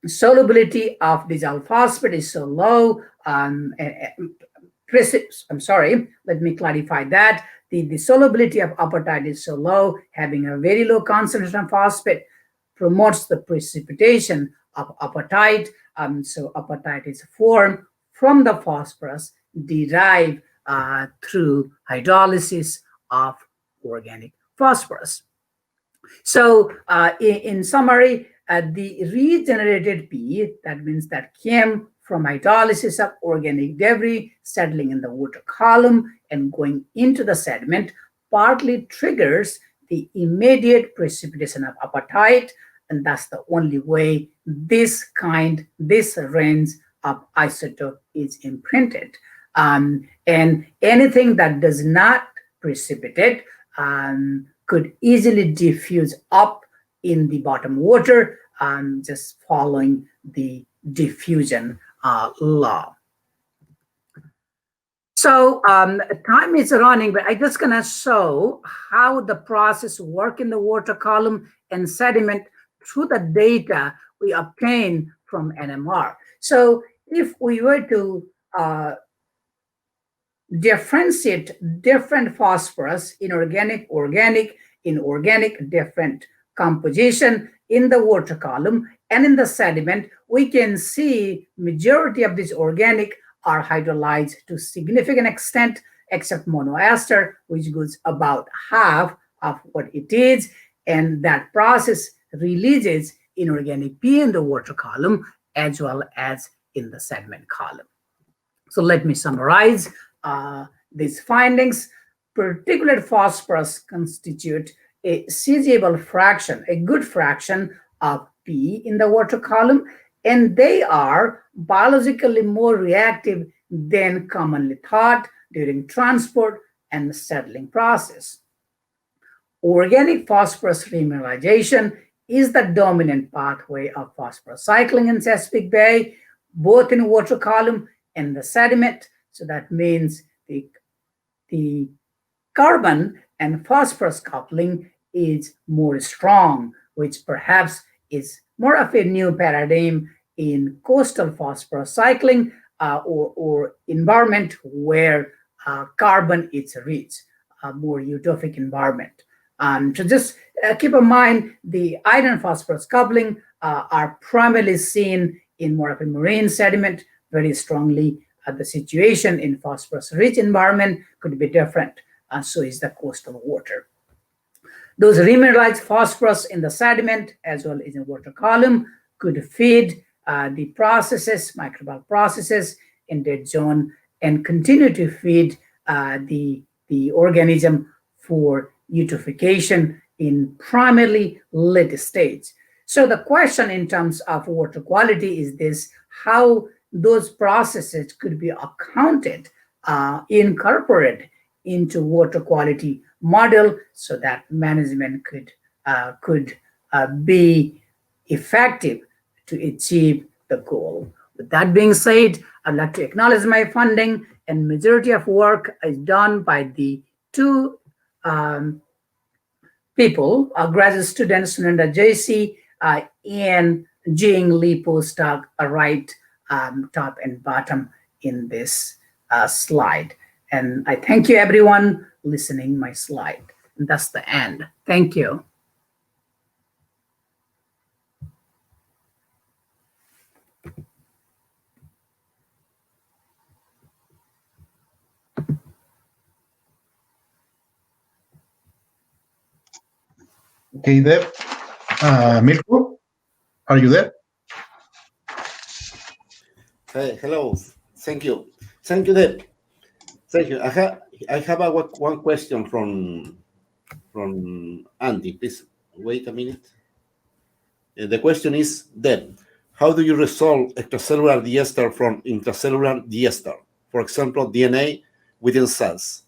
solubility of dissolved phosphate is so low. I'm sorry, let me clarify that. The solubility of apatite is so low, having a very low concentration of phosphate promotes the precipitation of apatite. So apatite is formed from the phosphorus derived through hydrolysis of organic phosphorus. So in summary, the regenerated P, that means that came from hydrolysis of organic debris settling in the water column and going into the sediment, partly triggers the immediate precipitation of apatite, and that's the only way this range of isotope is imprinted. And anything that does not precipitate could easily diffuse up in the bottom water, just following the diffusion law. So time is running, but I'm just gonna show how the process work in the water column and sediment through the data we obtain from NMR. So if we were to differentiate different phosphorus, inorganic, organic, inorganic, different composition in the water column and in the sediment, we can see majority of these organic are hydrolyzed to significant extent, except monoester, which goes about half of what it is, and that process releases inorganic P in the water column as well as in the sediment column. So let me summarize these findings. Particulate phosphorus constitute a CGable fraction, a good fraction of P in the water column, and they are biologically more reactive than commonly thought during transport and the settling process. Organic phosphorus remineralization is the dominant pathway of phosphorus cycling in Chesapeake Bay, both in water column and the sediment. So that means the carbon and phosphorus coupling is more strong, which perhaps is more of a new paradigm in coastal phosphorus cycling or environment where carbon is rich, a more eutrophic environment. So just keep in mind the iron phosphorus coupling are primarily seen in more of a marine sediment very strongly. The situation in phosphorus-rich environment could be different, so is the coastal water. Those remineralized phosphorus in the sediment as well as in the water column could feed the processes, microbial processes in that zone, and continue to feed the organism for eutrophication in primarily late stage. So the question in terms of water quality is this: how those processes could be accounted, incorporated into water quality model so that management could be effective to achieve the goal. With that being said, I'd like to acknowledge my funding, and majority of work is done by the two people, graduate students, Sunanda JC and Jing Lee postdoc, right top and bottom in this slide. And I thank you everyone listening my slide. And that's the end. Thank you. Okay, Deb. Mirko, are you there? Hey, hello. Thank you. Thank you, Deb. Thank you. I have one question from Andy. Please wait a minute. The question is, Deb, how do you resolve extracellular diester from intracellular diester? For example, DNA within cells.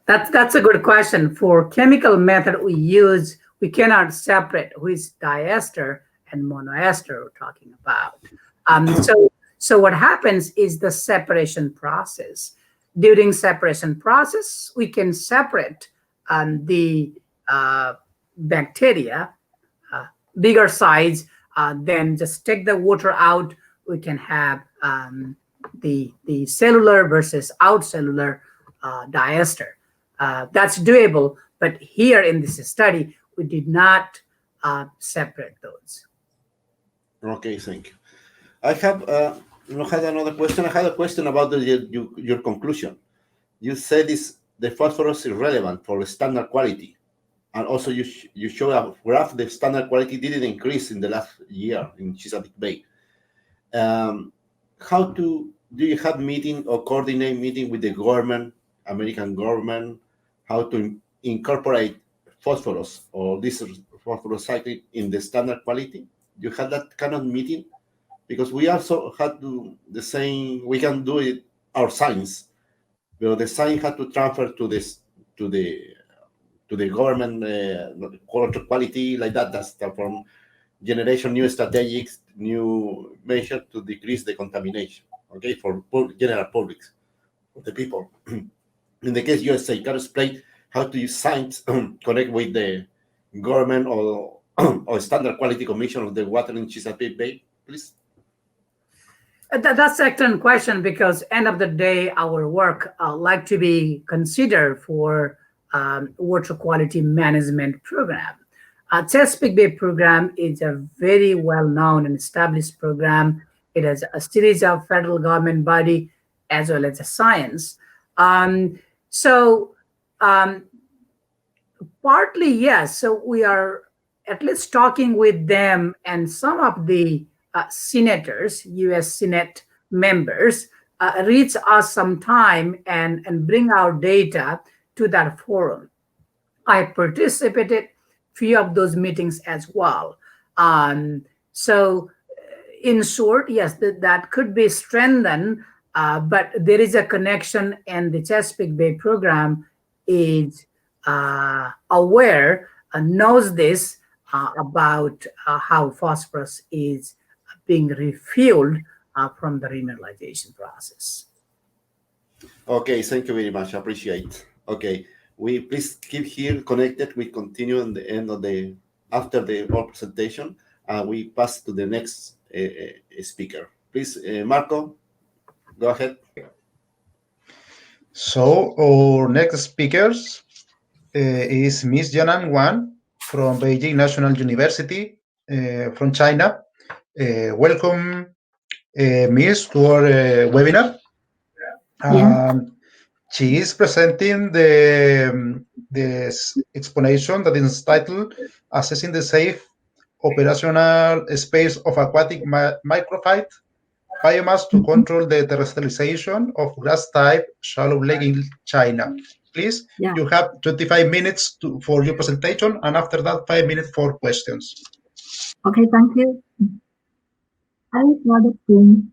That's a good question. For chemical method we cannot separate who is diester and monoester we're talking about. So what happens is the separation process. During separation process, we can separate the bacteria, bigger size, then just take the water out. We can have the cellular versus outcellular diester. That's doable, but here in this study, we did not separate those. Okay, thank you. I have had another question. I had a question about your conclusion. You said the phosphorus is relevant for the standard quality, and also you show a graph. The standard quality didn't increase in the last year in Chesapeake Bay. Do you have meeting or coordinate meeting with the government, American government, how to incorporate phosphorus or this phosphorus cycling in the standard quality? You had that kind of meeting? Because we also had to the same, we can do it our science, but the science had to transfer to the government quality like that. That's from generation new strategies, new measure to decrease the contamination. Okay, for general public, for the people. In the case USA, can you explain how to use science connect with the government or standard quality commission of the water in Chesapeake Bay, please? That's an excellent question, because end of the day, our work like to be considered for water quality management program. Chesapeake Bay program is a very well-known and established program. It has a series of federal government body as well as a science. Partly, yes. So we are at least talking with them, and some of the senators, U.S. Senate members, reach us sometime and bring our data to that forum. I participated few of those meetings as well. So in short, yes, that could be strengthened, but there is a connection, and the Chesapeake Bay program is aware, knows this about how phosphorus is being refueled from the remineralization process. Okay, thank you very much. I appreciate. Okay, we please keep here connected. We continue in the end of after the whole presentation. We pass to the next speaker. Please, Marco, go ahead. So our next speakers is Miss Yanan Wang from Beijing National University from China. Welcome, Miss, to our webinar. She is presenting the explanation that is titled "Assessing the Safe Operational Space of Aquatic Microphyte Biomass to Control the Terrestrialization of Grass-type Shallow Lake in China." Please, you have 25 minutes for your presentation, and after that, 5 minutes for questions. Okay, thank you. I will start the screen.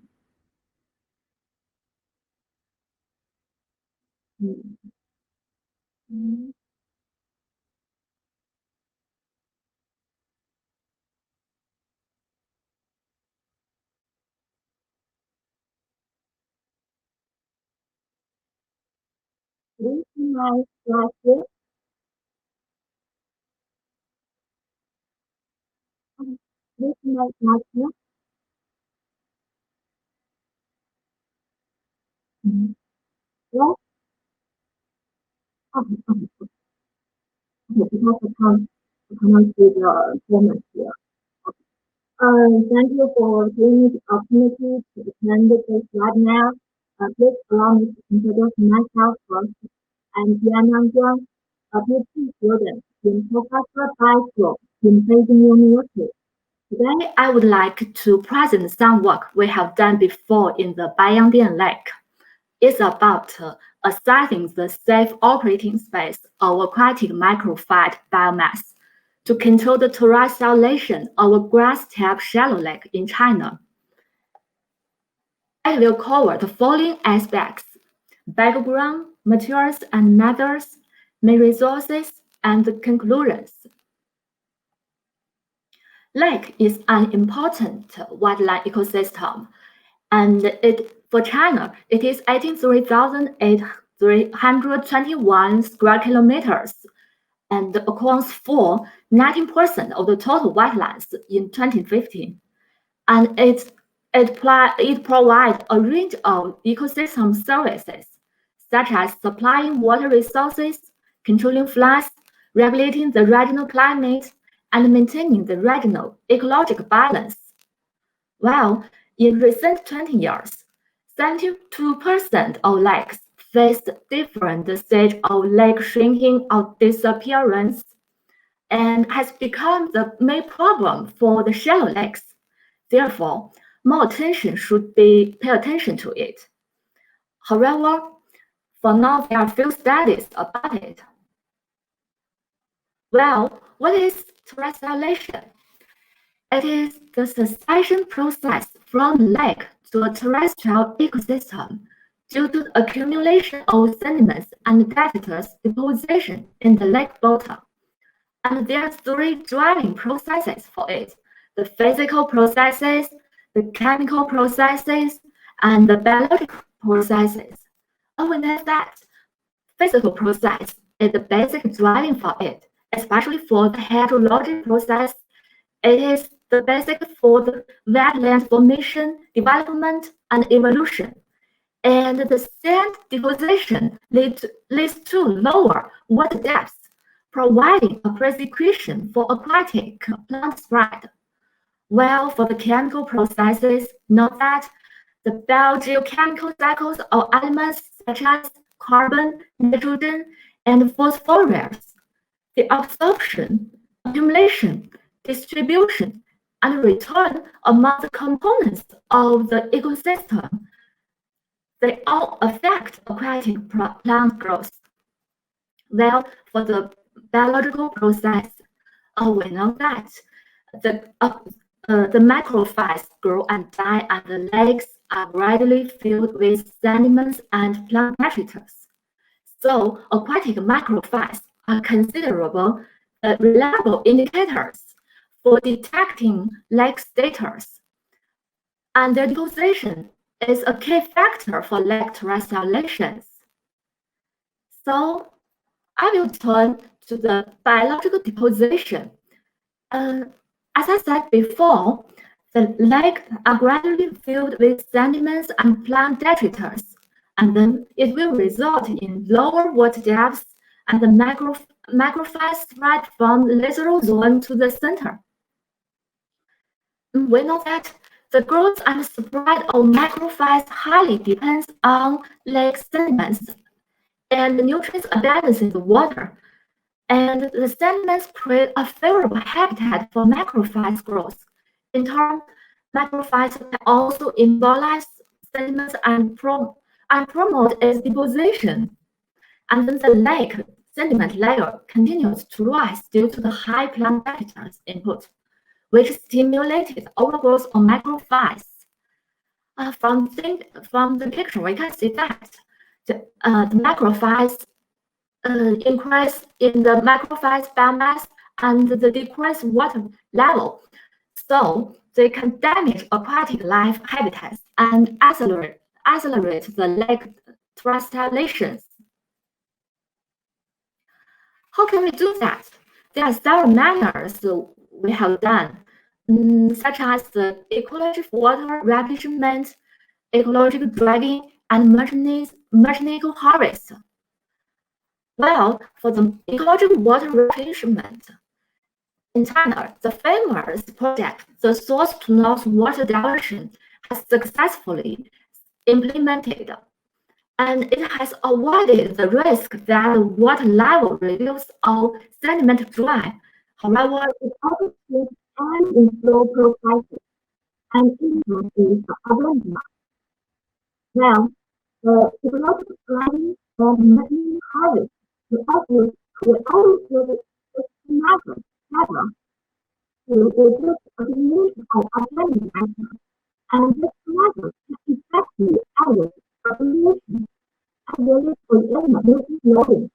This is my slide here. This is my slide here. Yes. Okay, because I cannot see the format here. Thank you for giving me the opportunity to attend this webinar. Please allow me to introduce myself first. I'm Yanan Wang, a PhD student in Professor Biology in Beijing University. Today, I would like to present some work we have done before in the Baiyangdian Lake. is about assessing the safe operating space of aquatic microphyte biomass to control the terrestrialization of a grass-type shallow lake in China. It will cover the following aspects: background, materials and methods, main resources, and conclusions. Lake is an important wetland ecosystem, and for China, it is 83,321 square kilometers and accounts for 19% of the total wetlands in 2015. And it provides a range of ecosystem services, such as supplying water resources, controlling floods, regulating the regional climate, and maintaining the regional ecological balance. Well, in recent 20 years, 72% of lakes faced different stages of lake shrinking or disappearance, and has become the main problem for the shallow lakes. Therefore, more attention should be paid attention to it. However, for now, there are few studies about it. Well, what is terrestrialization? It is the succession process from lake to a terrestrial ecosystem due to the accumulation of sediments and detritus deposition in the lake bottom. And there are three driving processes for it: the physical processes, the chemical processes, and the biological processes. And we know that physical process is the basic driving for it, especially for the hydrologic process. It is the basic for the wetland formation, development, and evolution. And the sand deposition leads to lower water depths, providing a precipration for aquatic plant spread. While for the chemical processes, note that the biogeochemical cycles of elements such as carbon, nitrogen, and phosphorus, the absorption, accumulation, distribution, and return among the components of the ecosystem, they all affect aquatic plant growth. Well, for the biological process, we know that the microphytes grow and die, and the lakes are gradually filled with sediments and plant detritus. So, aquatic microphytes are considerable reliable indicators for detecting lake status, and their deposition is a key factor for lake terrestrializations. So, I will turn to the biological deposition. As I said before, the lakes are gradually filled with sediments and plant detritus, and then it will result in lower water depths, and the microphytes spread from the littoral zone to the center. We know that the growth and spread of microphytes highly depends on lake sediments and the nutrient abundance in the water. And the sediments create a favorable habitat for microphytes growth. In turn, microphytes can also embolize sediments and promote its deposition. And then the lake sediment layer continues to rise due to the high plant detritus input, which stimulated overgrowth of microphytes. From the picture, we can see that the microphytes increase in the microphytes biomass and the decreased water level, so they can damage aquatic life habitats and accelerate the lake terrestrializations. How can we do that? There are several manners we have done, such as the ecology for water replenishment, ecological dredging, and mechanical harvest. Well, for the ecological water replenishment, in China, the famous project, the source-to-north water diversion, has successfully implemented, and it has avoided the risk that water level reduce or sediment dry. However, it also creates an inflow processes and influences the abundance. Well, ecological planning and maintenance harvest. We always use this method to reduce accumulation of organic matter, and this method can effectively reduce accumulation as well as prevent nutrient loading.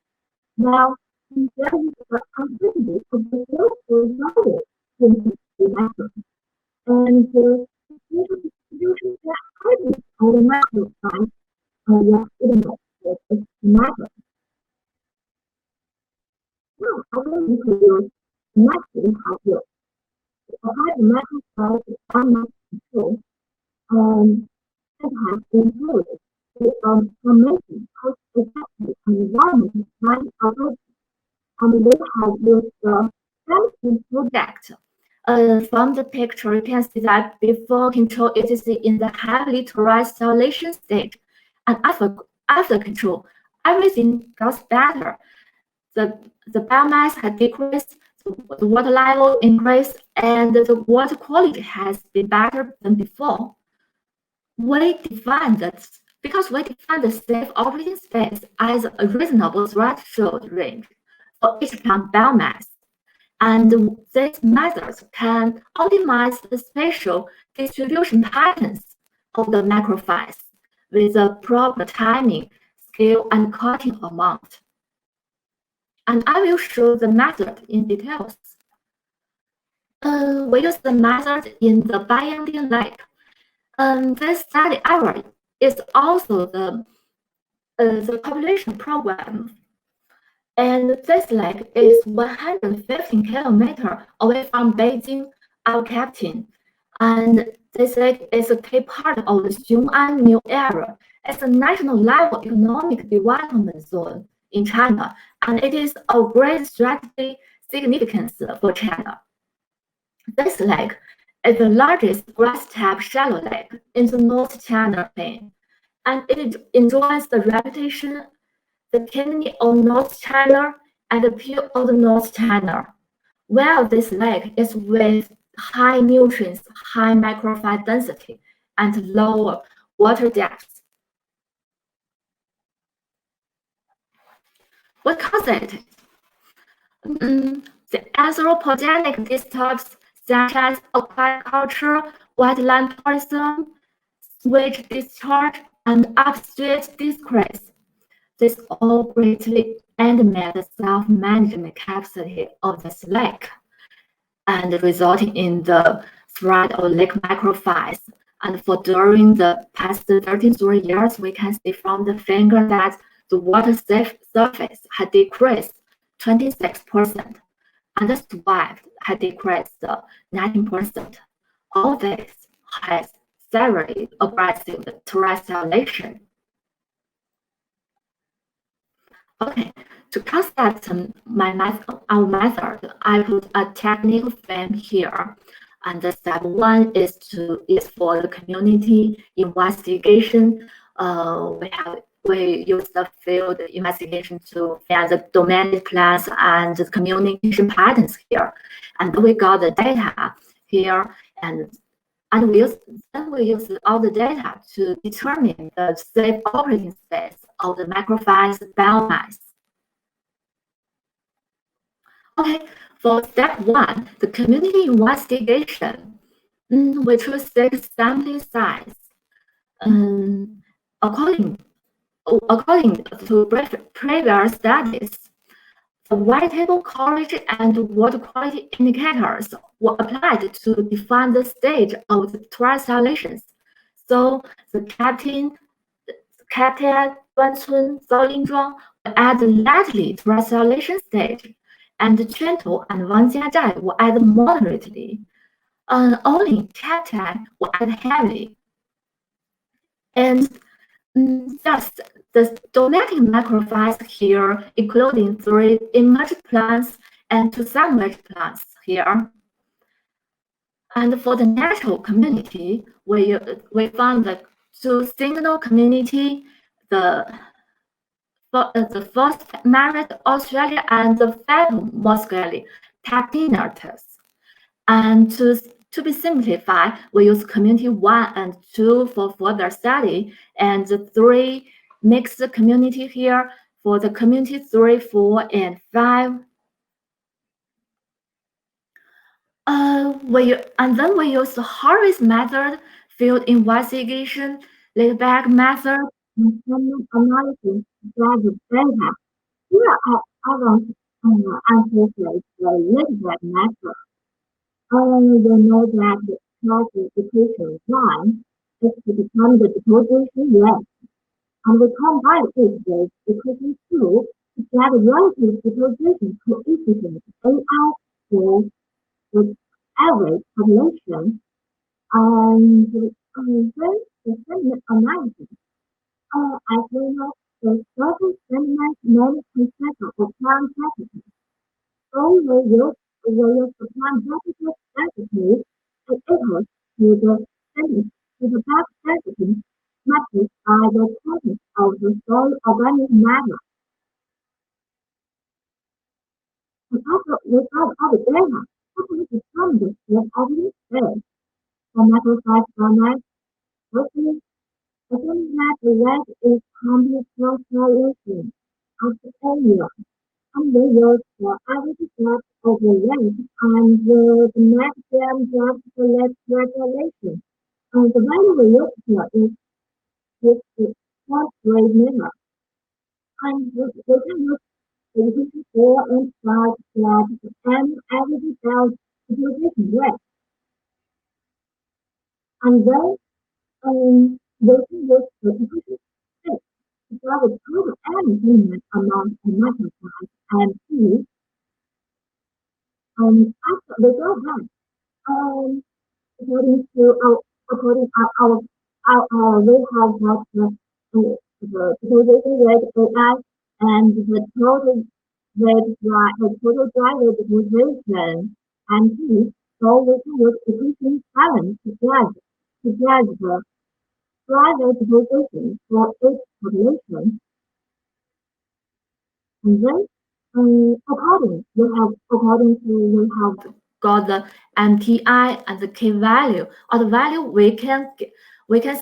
Now, there is the uncertainty of the local knowledge in the method, and the spatial distribution that happens on the macro side what is matter. Now, I will introduce mapping how to apply the macro side to unmapped control. It has included the formation, cost-effective, and environmental design approach, and they have used the sensing project. From the picture, you can see that before control it is in the heavily terrestrialization stage, and after control, everything goes better. The biomass has decreased, the water level increased, and the water quality has been better than before. Because we define the safe operating space as a reasonable threshold range for each plant biomass. And these methods can optimize the spatial distribution patterns of the macrophytes with the proper timing, scale, and cutting amount. And I will show the method in details. We use the method in the binding lake. This study area is also the population program. And this lake is 115 kilometers away from Beijing, our capital. And this lake is a key part of the Xiong'an New Area. It's a national level economic development zone in China, and it is of great strategic significance for China. This lake is the largest grass-type shallow lake in the North China Plain, and it enjoys the reputation the kidney of North China and the pill of the North China. While this lake is with high nutrients, high microphyte density, and lower water depth. What causes it? The anthropogenic disturbs such as aquaculture, wetland tourism, sewage discharge, and upstream decrease. This all greatly undermine the self-management capacity of this lake and resulting in the spread of lake macrophytes. And for during the past 33 years, we can see from the figure that the water surface had decreased 26%, and the swamp had decreased 19%. All this has severely aggressive terrestrialization. Okay, to concept our method, I put a technical frame here. And the step one is for the community investigation. We use the field investigation to find the domain plans and the communication patterns here. And we got the data here, and we use all the data to determine the safe operating space of the macrophytes biomass. Okay, for step one, the community investigation, we choose 6 sampling sites. According to previous studies, the white table coverage and water quality indicators were applied to define the stage of the terrestrializations. So the Captain, Duancun, Zaolingzhuang were at the lightly terrestrialization stage, and Quantou and Wangjiazhai were at moderately. Only Captain were at heavily. And thus, the donating macrophytes here, including 3 emergent plants and 2 submerged plants here. And for the natural community, we found the 2 signal community, the first Merit Australia and the Fatal Mosqueli Pactinatus. And to be simplified, we use community 1 and 2 for further study, and the 3 mixed community here for the community 3, 4, and 5. Then we use the harvest method, field investigation, lead back method, and sentiment analysis to gather data. Here I want to emphasize the lead back method. We know that the target deposition line is to determine the deposition rate, and we combine it with deposition 2 to get a relative deposition coefficient AI for the average population, and then the sentiment analysis. As we know, the surface sentiment management cycle of plant practices. So we use the plant practices density to equal to the sentiment to the back density metric by the content of the soil organic matter. And after we got all the data, how can we determine the state of the space? For microfive format, firstly, assuming that the rate is complete fluctuation of the area, and we use the average depth of the rate and the maximum depth for less regulation. And the value we use here is 6.3 meter. And we can use the equation 4 and 5 that m average depth utilization rate. And then we can use the equation 6 to draw the total added minimum amount of microfive and P. After we go back, according to our we have got the utilization rate AI and the total dry rate utilization and P. So we can use equation 7 to get the dry rate utilization for each population. And then according we have got the MTI and the K value, or the value we can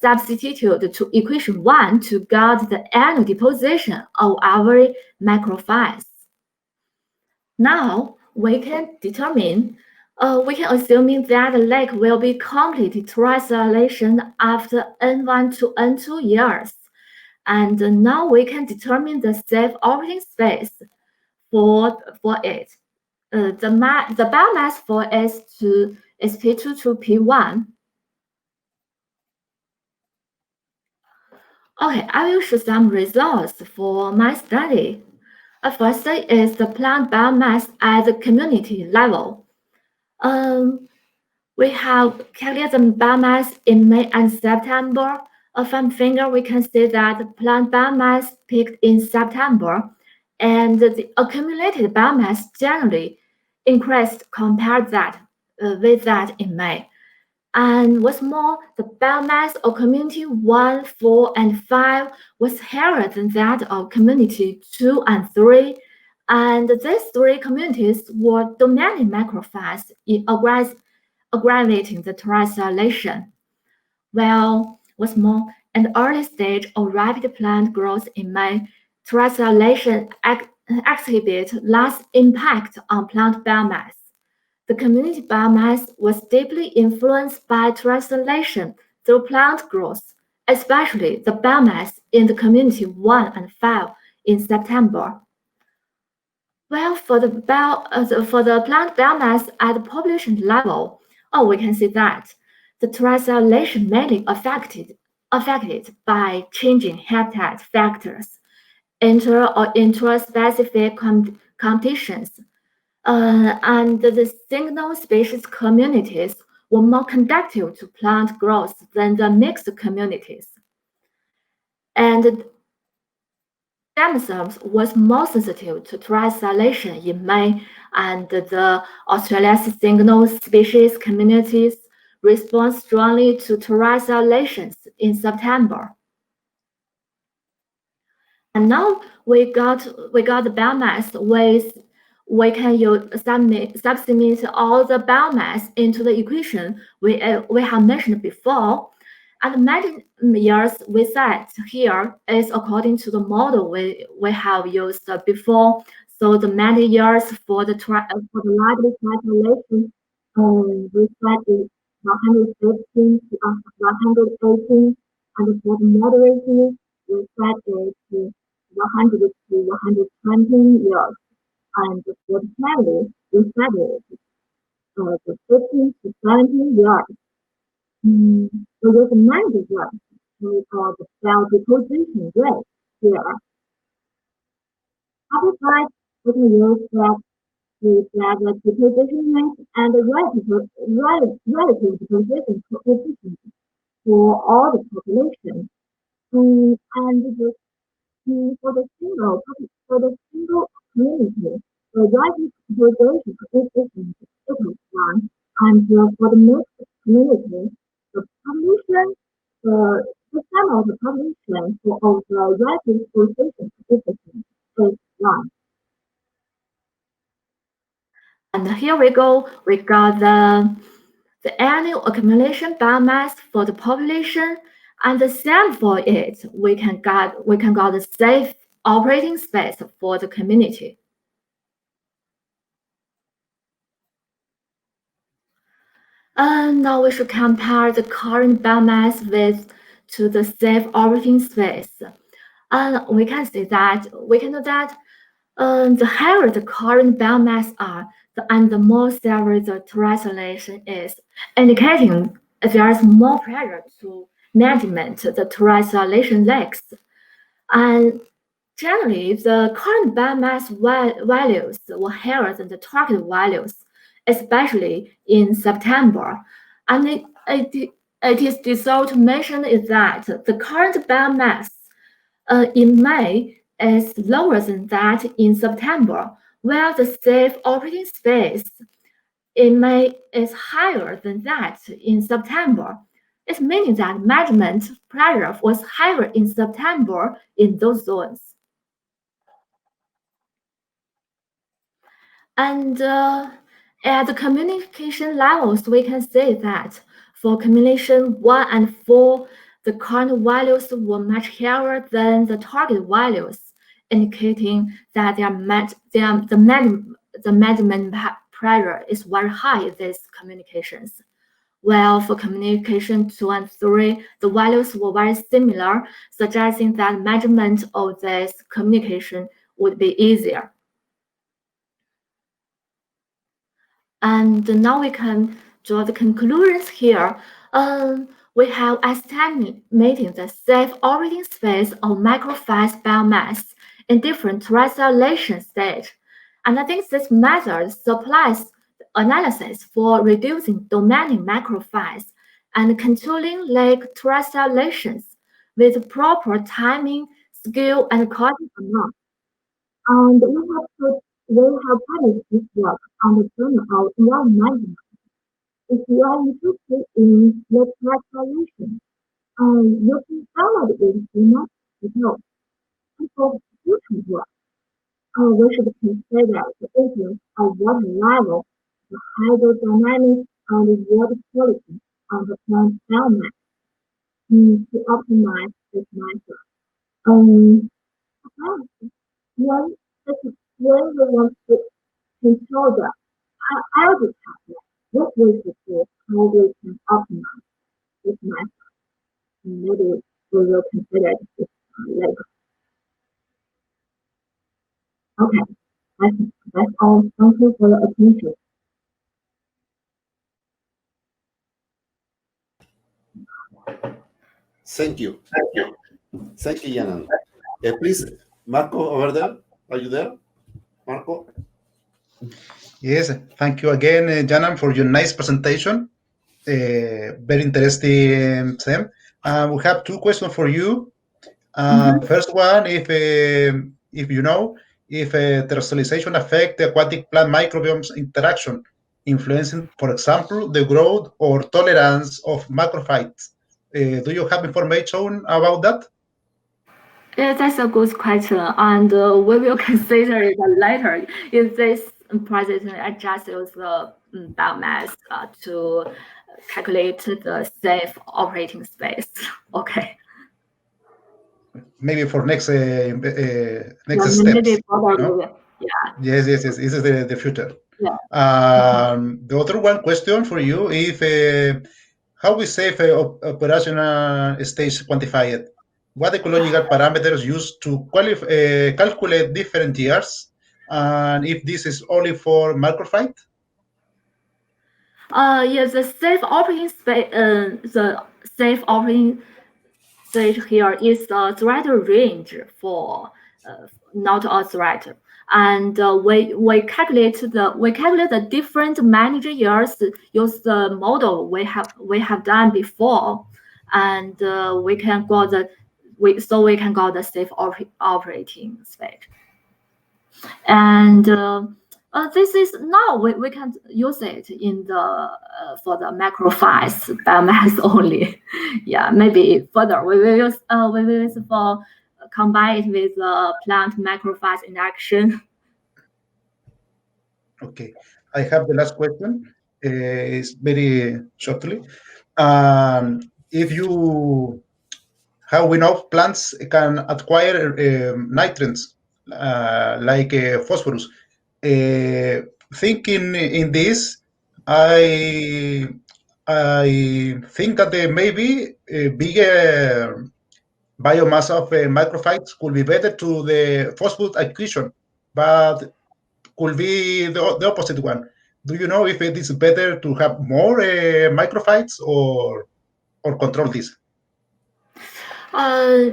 substitute to equation 1 to get the annual deposition of our microphytes. Now we can determine, we can assume that the lake will be completed terrestrialization after N1 to N2 years. And now we can determine the safe operating space for it. The biomass for is P2 to P1. Okay, I will show some results for my study. First is the plant biomass at the community level. We have calculated the biomass in May and September. From figure, we can see that the plant biomass peaked in September, and the accumulated biomass generally increased compared with that in May. And what's more, the biomass of community 1, 4, and 5 was higher than that of community 2 and 3. And these 3 communities were dominant macrophytes in aggravating the terrestrialization. Well, what's more, in the early stage of rapid plant growth in May, terrestrialization exhibit less impact on plant biomass. The community biomass was deeply influenced by terrestrialization through plant growth, especially the biomass in the community 1 and 5 in September. Well, for the plant biomass at the population level, we can see that the terrestrialization mainly affected by changing habitat factors, inter or intra-specific competitions, and the single species communities were more conducive to plant growth than the mixed communities. And themselves was more sensitive to terrestrialization in May, and the Australia's single species communities respond strongly to terrestrializations in September. And now we got the biomass with, we can substitute all the biomass into the equation we have mentioned before, And many years we said here is according to the model we have used before. So the many years for the lively calculation, we said is 115 to 118, and for the moderating, we said is 100 to 120 years, and for the family, we said is the 15 to 17 years. So there's a magic word we call the cell deposition rate here. Other side, we can use that to get the deposition rate and the relative deposition coefficient for all the population. And for the single community, the relative deposition coefficient equals 1, and for the mixed community, the population, the sum of the population of the relative deposition coefficient is 1. And here we go. We got the annual accumulation biomass for the population, and the same for it. We can get the safe operating space for the community. And now we should compare the current biomass to the safe operating space. And we can know that the higher the current biomass are, and the more severe the terrestrialization is, indicating there is more pressure to management the terrestrialization lakes. And generally, the current biomass values were higher than the target values, especially in September. And it is deserved to mention is that the current biomass in May is lower than that in September, while the safe operating space in May is higher than that in September. It's meaning that management pressure was higher in September in those zones. And at the communication levels, we can say that for communication 1 and 4, the current values were much higher than the target values, indicating that the management pressure is very high in these communications. While for communication 2 and 3, the values were very similar, suggesting that management of this communication would be easier. And now we can draw the conclusions here. We have estimating the safe operating space of microphase biomass in different terrestrialization stages. And I think this method supplies analysis for reducing domain macrophase and controlling lake terrestrializations with proper timing, scale, and coding amount. And we have published this work on the journal of environment management. If you are interested in lake terrestrialization, you can download it in not below. And for future work, we should consider the issues of water level, the hydrodynamics, and the water quality of the plant biomass to optimize this method. When we want to control the algae tablet, what we should do, how we can optimize this method. Maybe we will consider this later. Okay, that's all. Thank you for your attention. Thank you. Thank you, Yanan. Please, Marco, over there. Are you there? Marco? Yes, thank you again, Janan, for your nice presentation. Very interesting, Sam. We have two questions for you. First one, if you know, if terrestrialization affect the aquatic plant microbiomes interaction, influencing, for example, the growth or tolerance of macrophytes. Do you have information about that? Yeah, that's a good question, and we will consider it later in this President, I just use the biomass to calculate the safe operating space. Okay. Maybe for next Yeah, steps. maybe further, No? yeah. Yes. This is the future. Yeah. The other one question for you is how we save operational stage quantified? What ecological parameters used to calculate different years? And if this is only for macrophyte? Yes, the safe operating space, the safe operating stage here is the threat range for not a threat. And we calculate the different managed years, use the model we have done before, and we can go the safe operating stage. And this is now we can use it in the for the macrophytes biomass only. Yeah, maybe further we will use for combine it with plant macrophytes in action. Okay, I have the last question. It's very shortly. If you how we know plants can acquire nitrates like phosphorus. Thinking in this, I think that maybe a bigger biomass of microphytes could be better to the phosphorus acquisition, but could be the opposite one. Do you know if it is better to have more microphytes or control this?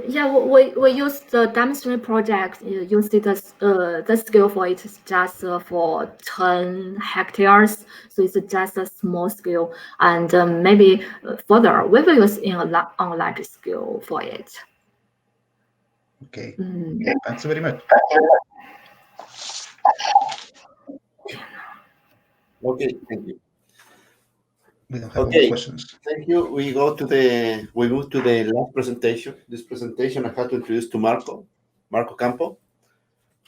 Yeah, we use the demonstration project. Use the scale for it is just for 10 hectares, so it's just a small scale. And maybe further, we will use on a large scale for it. Okay, thanks very much. Okay, thank you. We don't have Okay, other questions. thank you. We move to the last presentation. This presentation I had to introduce to Marco Campo.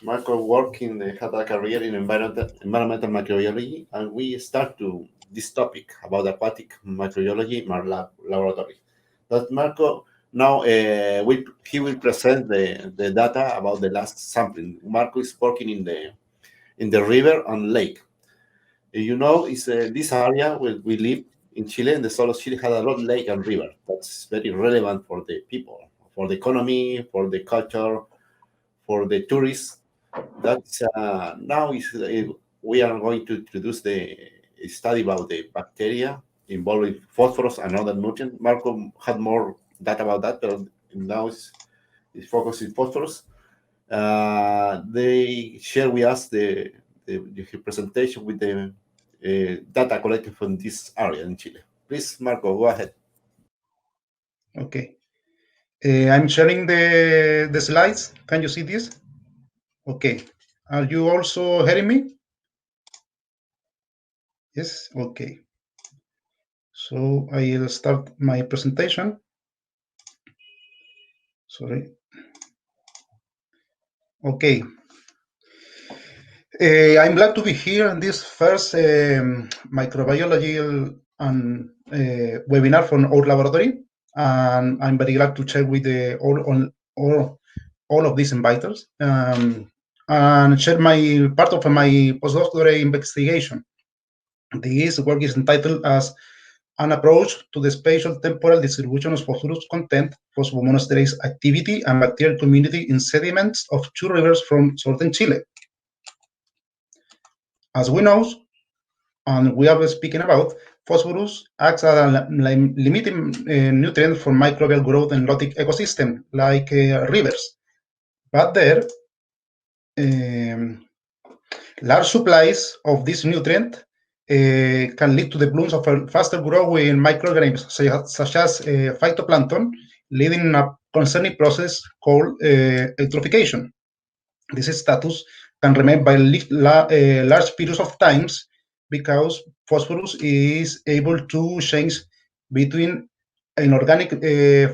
Marco worked had a career in environmental microbiology, and we start to this topic about aquatic microbiology in our laboratory. But Marco now he will present the data about the last sampling. Marco is working in the river and lake. You know, it's this area where we live in Chile, in the south of Chile, has a lot of lake and river. That's very relevant for the people, for the economy, for the culture, for the tourists. That's now we are going to introduce the study about the bacteria involving phosphorus and other nutrients. Marco had more data about that, but now it's focused in phosphorus. They share with us the presentation with the data collected from this area in Chile. Please, Marco, go ahead. Okay. I'm sharing the slides. Can you see this? Okay. Are you also hearing me? Yes. Okay. So I'll start my presentation. Sorry. Okay. I'm glad to be here in this first microbiology and webinar from our laboratory, and I'm very glad to share with all of these inviters and share my part of my postdoctoral investigation. This work is entitled as an approach to the spatial temporal distribution of phosphorus content, phosphomonosterase activity, and bacterial community in sediments of two rivers from southern Chile. As we know, and we are speaking about, phosphorus acts as a limiting nutrient for microbial growth in aquatic ecosystem, like rivers. But there, large supplies of this nutrient can lead to the blooms of a faster growing microorganisms, such as phytoplankton, leading a concerning process called eutrophication. This status can remain by large periods of times because phosphorus is able to change between inorganic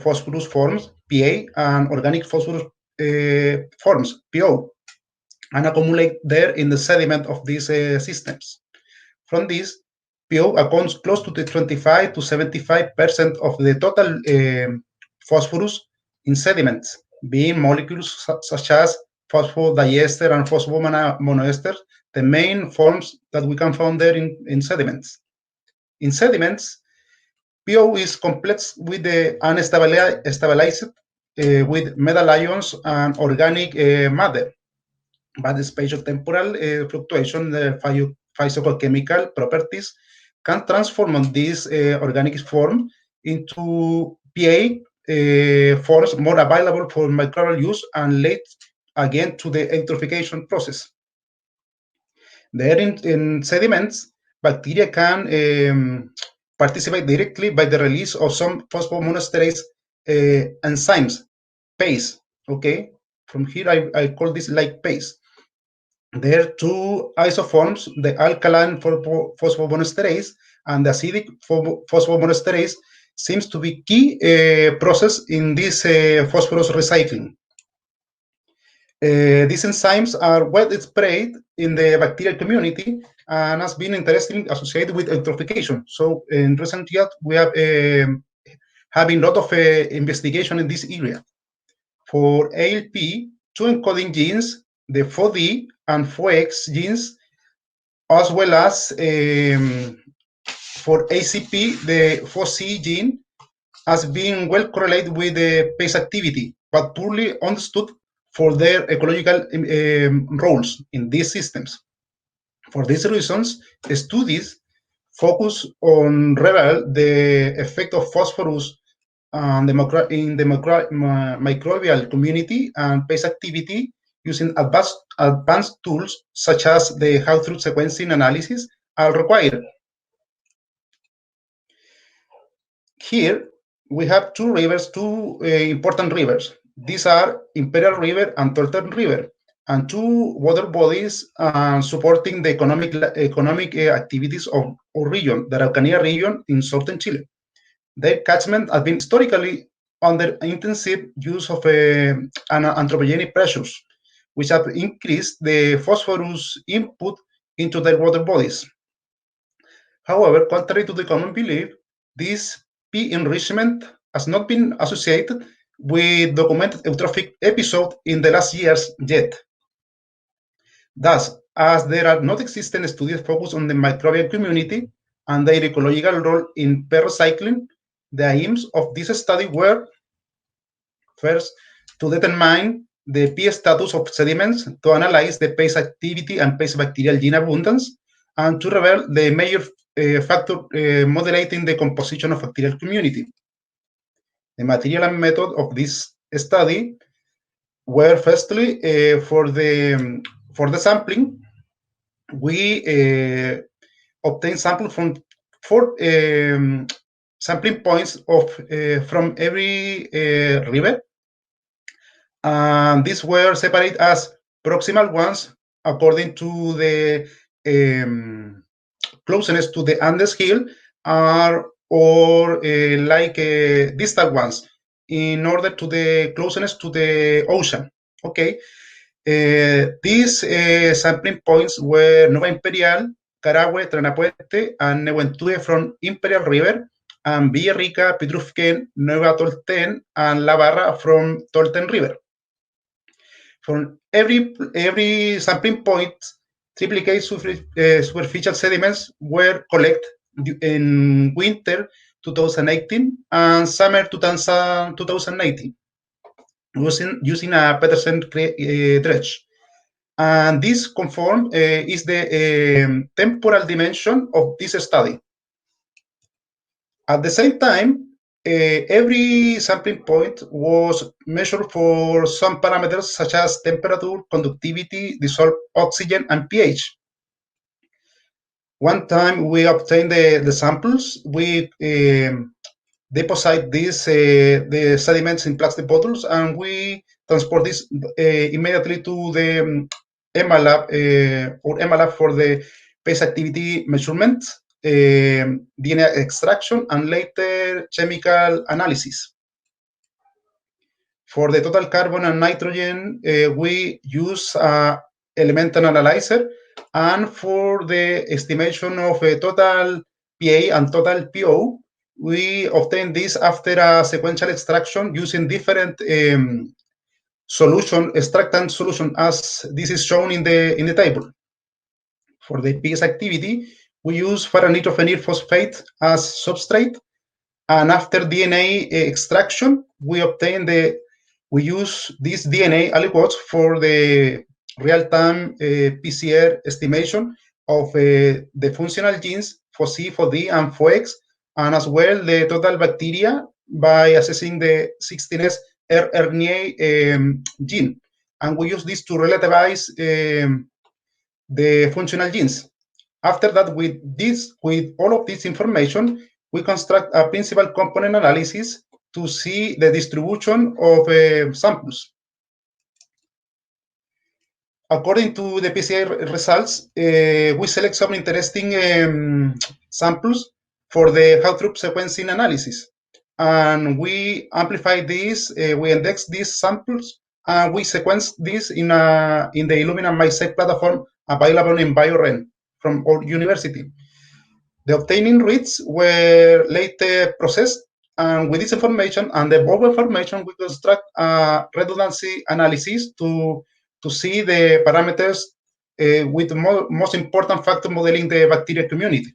phosphorus forms, Pa, and organic phosphorus forms, Po. and accumulate there in the sediment of these systems. From this, PO accounts close to the 25 to 75% of the total phosphorus in sediments, being molecules such as phosphodiester and phosphomonoester, the main forms that we can find there in sediments. In sediments, PO is complex with the unstabilized with metal ions and organic matter, but the spatio-temporal fluctuation, the physicochemical properties can transform on this organic form into PA forms more available for microbial use and lead again to the eutrophication process. There in sediments, bacteria can participate directly by the release of some phosphomonosterase enzymes, PASE. Okay, from here I call this like PASE. There are two isoforms, the alkaline phosphomonosterase and the acidic phosphomonosterase seems to be key process in this phosphorus recycling. These enzymes are well spread in the bacterial community and has been interestingly associated with eutrophication. So in recent years, we have having a lot of investigation in this area. For ALP, two encoding genes, the 4D and 4X genes, as well as for ACP, the 4C gene, has been well correlated with the PASE activity, but poorly understood for their ecological roles in these systems. For these reasons, studies focus on reveal the effect of phosphorus in the microbial community and PASE activity using advanced tools such as the whole-truth sequencing analysis are required. Here, we have two rivers, two important rivers. These are Imperial River and Tolten River, and two water bodies supporting the economic activities of our region, the Araucanía region in southern Chile. Their catchment has been historically under intensive use of anthropogenic pressures, which have increased the phosphorus input into their water bodies. However, contrary to the common belief, this P enrichment has not been associated with documented eutrophic episode in the last years yet. Thus, as there are not existing studies focused on the microbial community and their ecological role in recycling, the aims of this study were, first, to determine the P status of sediments, to analyze the PASE activity and PASE bacterial gene abundance, and to reveal the major factor modulating the composition of bacterial community. The material and method of this study were firstly for the sampling, we obtained samples from 4 sampling points of from every river, and these were separated as proximal ones according to the closeness to the Andes Hill, or like distal ones in order to the closeness to the ocean. Okay, these sampling points were Nueva Imperial, Carahue, Tranapuente, and Nehuentue from Imperial River, and Villarrica, Pitrufquén, Nueva Tolten, and La Barra from Tolten River. From every sampling point, triplicate superficial sediments were collected in winter 2018 and summer 2019 using a Petersen dredge. And this conform is the temporal dimension of this study. At the same time, every sampling point was measured for some parameters such as temperature, conductivity, dissolved oxygen, and pH. One time we obtained the samples, we deposit the sediments in plastic bottles, and we transport this immediately to the EMA lab for the PASE activity measurement, DNA extraction, and later chemical analysis. For the total carbon and nitrogen, we use elemental analyzer. And for the estimation of a total PA and total PO, we obtain this after a sequential extraction using different extractant solution, as this is shown in the table. For the PS activity, we use ferranitrophenil phosphate as substrate, and after DNA extraction, we use these DNA aliquots for the real-time PCR estimation of the functional genes for C, for D, and for X, and as well the total bacteria by assessing the 16S rRNA gene. And we use this to relativize the functional genes. After that, with all of this information, we construct a principal component analysis to see the distribution of samples. According to the PCR results, we select some interesting samples for the Haupt sequencing analysis. And we amplify this, we index these samples, and we sequence this in the Illumina MySite platform available in BioRen from our university. The obtaining reads were later processed, and with this information and the above information, we construct a redundancy analysis to see the parameters with the most important factor modeling the bacterial community.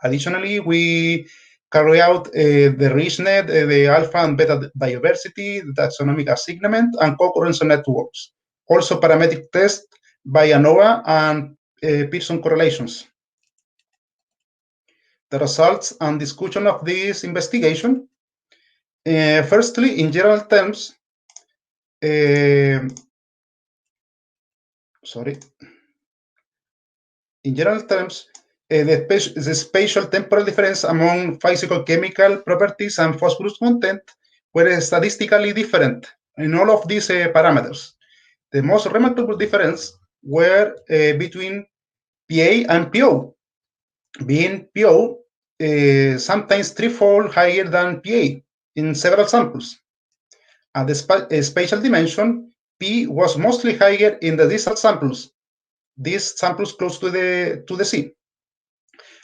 Additionally, we carry out the RichNet, the alpha and beta diversity, the taxonomic assignment, and concurrence networks. Also parametric tests by ANOVA and Pearson correlations. The results and discussion of this investigation. Firstly, in general terms, the spatial temporal difference among physicochemical properties and phosphorus content were statistically different in all of these parameters. The most remarkable difference were between PA and PO, being PO sometimes threefold higher than PA in several samples. At the spatial dimension, P was mostly higher in the distal samples, these samples close to the sea.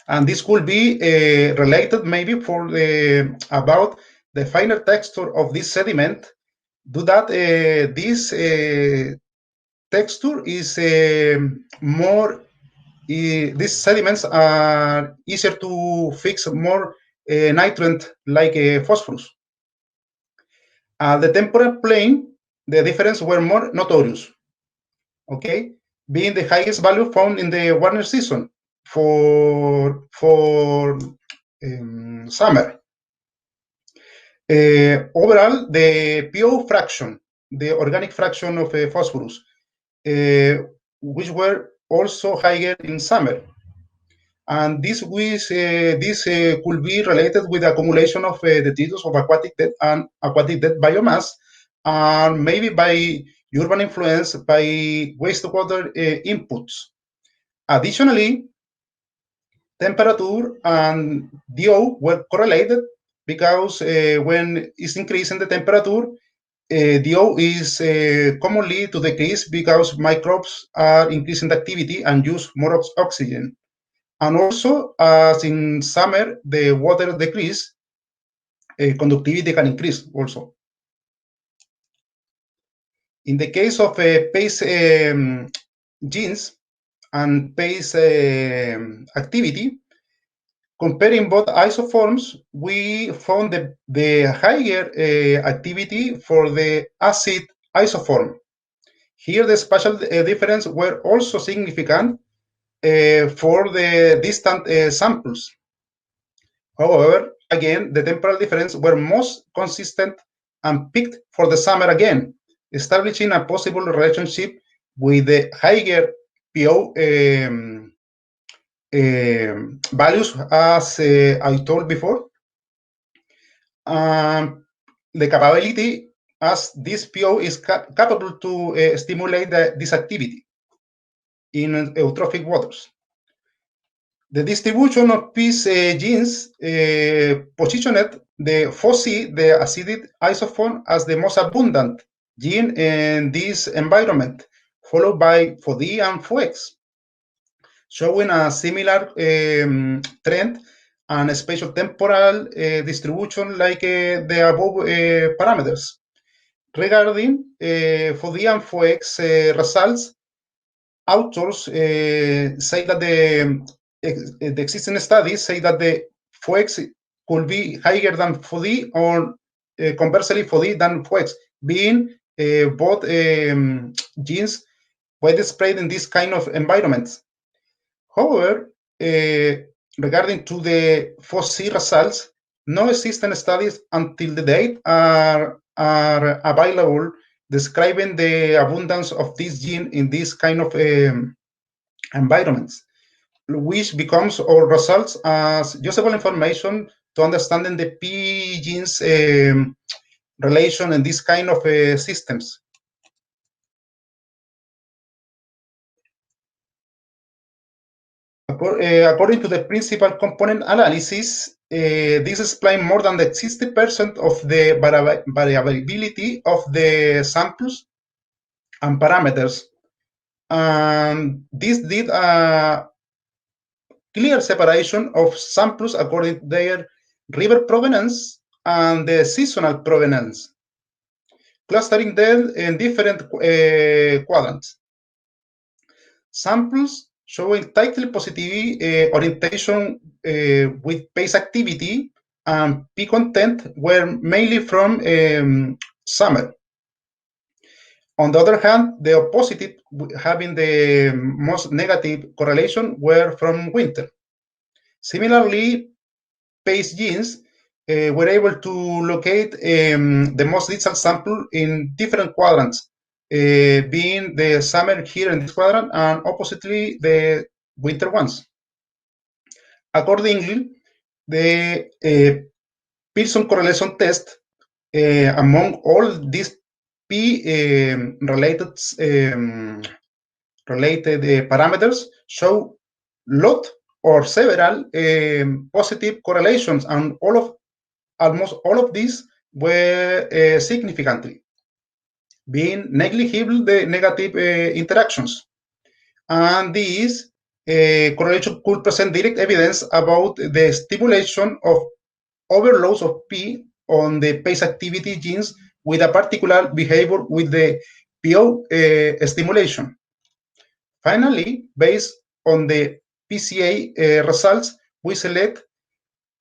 And this could be related maybe about the finer texture of this sediment, due that this texture is more, these sediments are easier to fix more nutrient like phosphorus. The temporal plane, the difference were more notorious, okay, being the highest value found in the Warner season for summer. Overall, the PO fraction, the organic fraction of phosphorus, which were also higher in summer. And this could be related with the accumulation of detritus of aquatic dead and aquatic dead biomass, and maybe by urban influence by wastewater inputs. Additionally, temperature and DO were correlated because when it's increasing the temperature, DO is commonly to decrease because microbes are increasing the activity and use more oxygen. And also, as in summer, the water decrease, conductivity can increase also. In the case of PACE genes and PACE activity, comparing both isoforms, we found the higher activity for the acid isoform. Here, the spatial difference were also significant for the distant samples. However, again, the temporal difference were most consistent and peaked for the summer again, establishing a possible relationship with the higher PO values, as I told before. The capability, as this PO is capable to stimulate this activity in eutrophic waters. The distribution of these genes positioned the FOC, the acidic isoform, as the most abundant gene in this environment, followed by FODI and FOEX, showing a similar trend and a spatial temporal distribution like the above parameters. Regarding FODI and FOEX results, authors say that the existing studies say that the FOEX could be higher than FODI or conversely FODI than FOEX, being both genes widespread in this kind of environments. However, regarding to the FOC results, no existing studies until the date are available describing the abundance of this gene in this kind of environments, which becomes our results as usable information to understanding the P genes relation in this kind of systems. According to the principal component analysis, this explains more than the 60% of the variability of the samples and parameters. And this did a clear separation of samples according to their river provenance and the seasonal provenance, clustering them in different quadrants. Samples showing tightly positive orientation with base activity and P content were mainly from summer. On the other hand, the opposite, having the most negative correlation, were from winter. Similarly, base genes were able to locate the most distal sample in different quadrants, being the summer here in this quadrant and oppositely the winter ones. Accordingly, the Pearson correlation test among all these P related parameters show lot or several positive correlations, and almost all of these were significantly, being negligible the negative interactions. And these correlation could present direct evidence about the stimulation of overloads of P on the base activity genes with a particular behavior with the PO stimulation. Finally, based on the PCA results, we select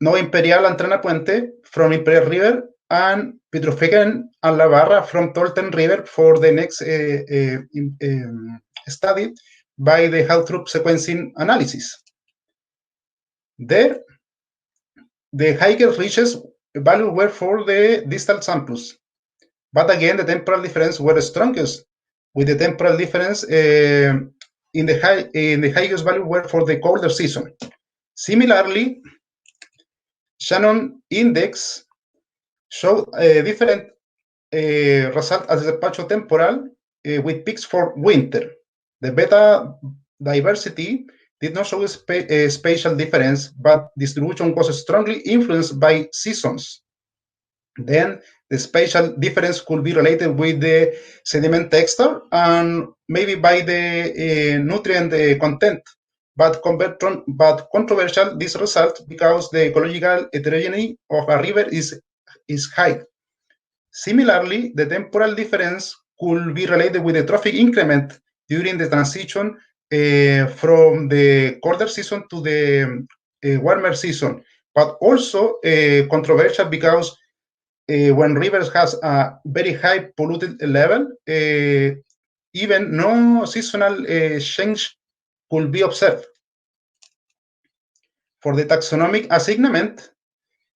Nova Imperial and Trana Puente from Imperial River and Petrofegen and La Barra from Tolten River for the next study by the Hauthrup sequencing analysis. There, the highest richest values were for the distal samples, but again, the temporal difference were strongest, with the temporal difference in the highest value were for the colder season. Similarly, Shannon index showed a different result as the spatiotemporal with peaks for winter. The beta diversity did not show a spatial difference, but distribution was strongly influenced by seasons. Then the spatial difference could be related with the sediment texture and maybe by the nutrient content, but controversial this result because the ecological heterogeneity of a river is high. Similarly, the temporal difference could be related with the trophic increment during the transition from the colder season to the warmer season, but also controversial because when rivers has a very high polluted level, even no seasonal change could be observed. For the taxonomic assignment,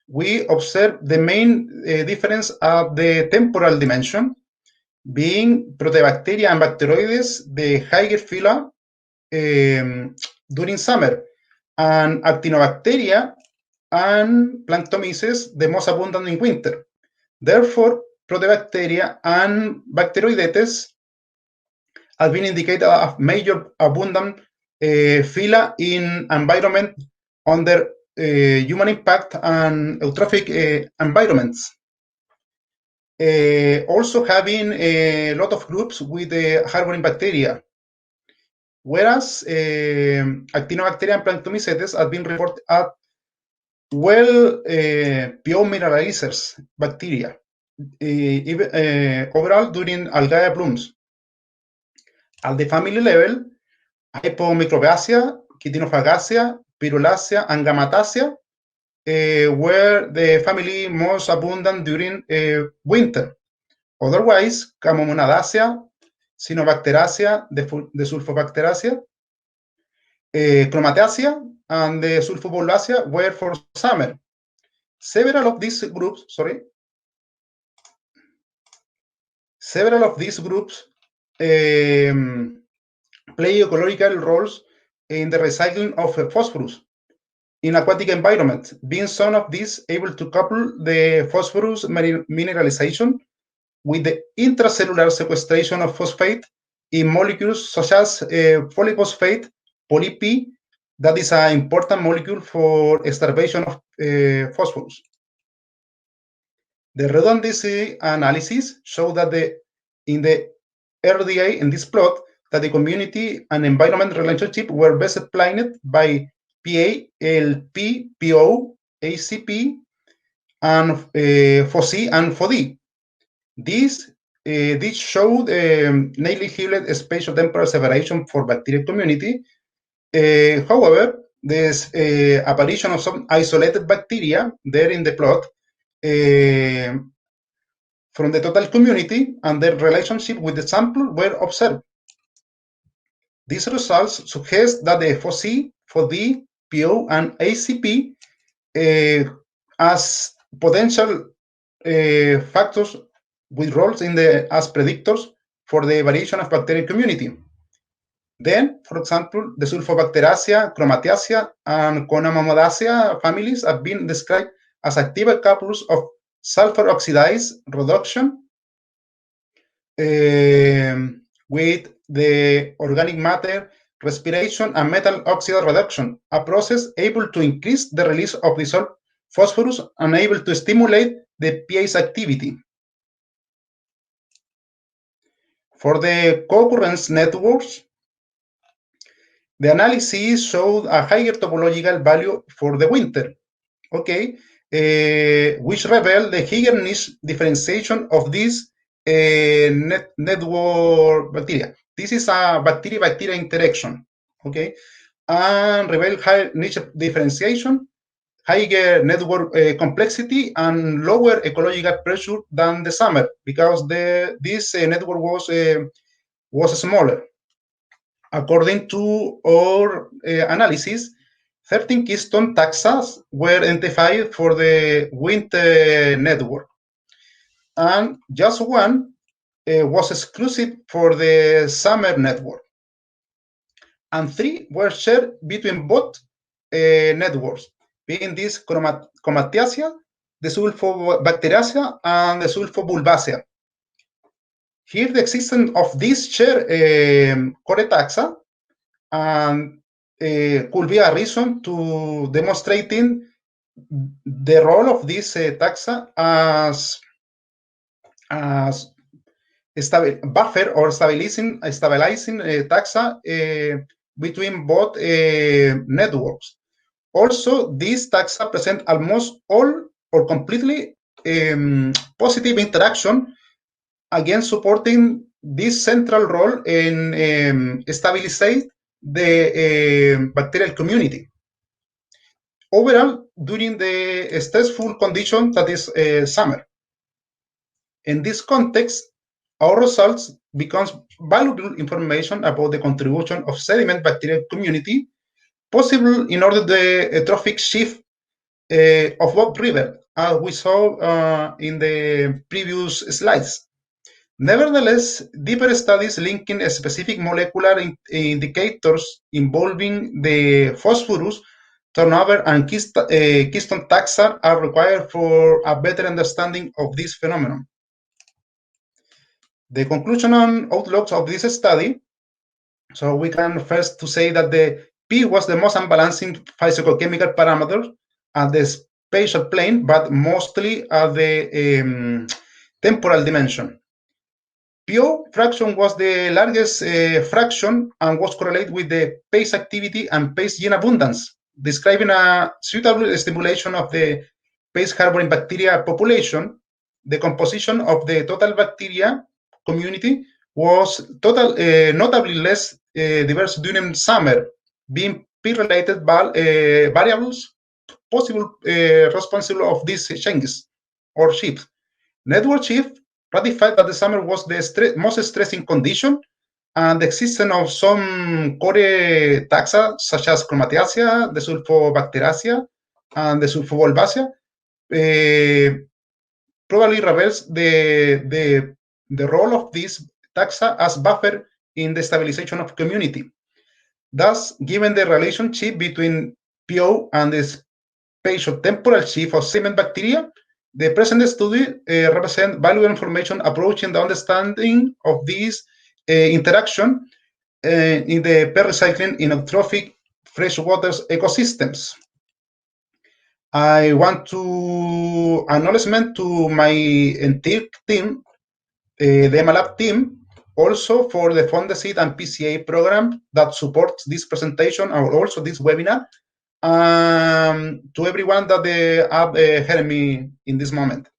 we observe the main difference of the temporal dimension, being Proteobacteria and Bacteroides, the higher phyla during summer, and Actinobacteria and Planktomyces, the most abundant in winter. Therefore, Proteobacteria and Bacteroidetes have been indicated of major abundant phyla in environment under human impact and eutrophic environments. Also having a lot of groups with harboring bacteria, whereas actinobacteria and planktomycetes have been reported at PO mineralizers bacteria, overall during algae blooms. At the family level, Hypomicrobiacea, Chitinophagaceae, Pyrrhulaceae, and Gammataceae were the family most abundant during winter. Otherwise, Camomonadacea, Cyanobacteracea, the Sulfobacteracea, Chromatacea, and the Sulfobulbacea were for summer. Several of these groups play ecological roles in the recycling of phosphorus in aquatic environments, being some of these able to couple the phosphorus mineralization with the intracellular sequestration of phosphate in molecules such as polyphosphate, poly-P, that is an important molecule for starvation of phosphorus. The redundancy analysis show that in the RDA in this plot that the community and environment relationship were best explained by PA, LP, PO, ACP, and FOC and FOD. This showed negligible spatio-temporal separation for bacterial community. However, there's apparition of some isolated bacteria there in the plot from the total community, and their relationship with the sample were observed. These results suggest that the FOC, FOD, PO, and ACP as potential factors with roles as predictors for the variation of bacterial community. Then, for example, the Sulfobacteracea, Chromatacea, and Conamomodacea families have been described as active couples of sulfur oxidase reduction with the organic matter respiration and metal oxide reduction, a process able to increase the release of dissolved phosphorus and able to stimulate the pH activity. For the co-occurrence networks, the analysis showed a higher topological value for the winter, okay, which revealed the higher niche differentiation of this network bacteria. This is a bacteria-bacteria interaction, okay, and revealed higher niche differentiation, higher network complexity, and lower ecological pressure than the summer because this network was smaller. According to our analysis, 13 keystone taxa were identified for the winter network, and just one was exclusive for the summer network, and 3 were shared between both networks, being this Chromatacea, the Sulfobacteracea, and the Sulfobulbacea. Here, the existence of this shared core taxa could be a reason to demonstrating the role of this taxa as buffer or stabilizing taxa between both networks. Also, these taxa present almost all or completely positive interaction, again supporting this central role in stabilizing the bacterial community. Overall, during the stressful condition that is summer. In this context, our results becomes valuable information about the contribution of sediment bacterial community possible in order the trophic shift of Bob River, as we saw in the previous slides. Nevertheless, deeper studies linking specific molecular indicators involving the phosphorus turnover and keystone taxa are required for a better understanding of this phenomenon. The conclusion and outlooks of this study, so we can first to say that the P was the most unbalancing physicochemical parameter at the spatial plane, but mostly at the temporal dimension. PO fraction was the largest fraction and was correlated with the PACE activity and PACE gene abundance, describing a suitable stimulation of the PACE harboring bacteria population. The composition of the total bacteria community was notably less diverse during summer, being P-related variables possible responsible of these changes or shifts. Network shift ratified that the summer was the most stressing condition, and the existence of some core taxa, such as Chromatiaceae, the Sulfobacteriaceae, and the Sulfobolbaceae, probably reveals the role of these taxa as buffer in the stabilization of community. Thus, given the relationship between PO and the spatio-temporal shift of cement bacteria, the present study represents valuable information approaching the understanding of this interaction in the pericycling in eutrophic freshwater ecosystems. I want to acknowledgement to my entire team, the MLab team, also for the Fondesit and PCA program that supports this presentation or also this webinar. To everyone that have heard me in this moment.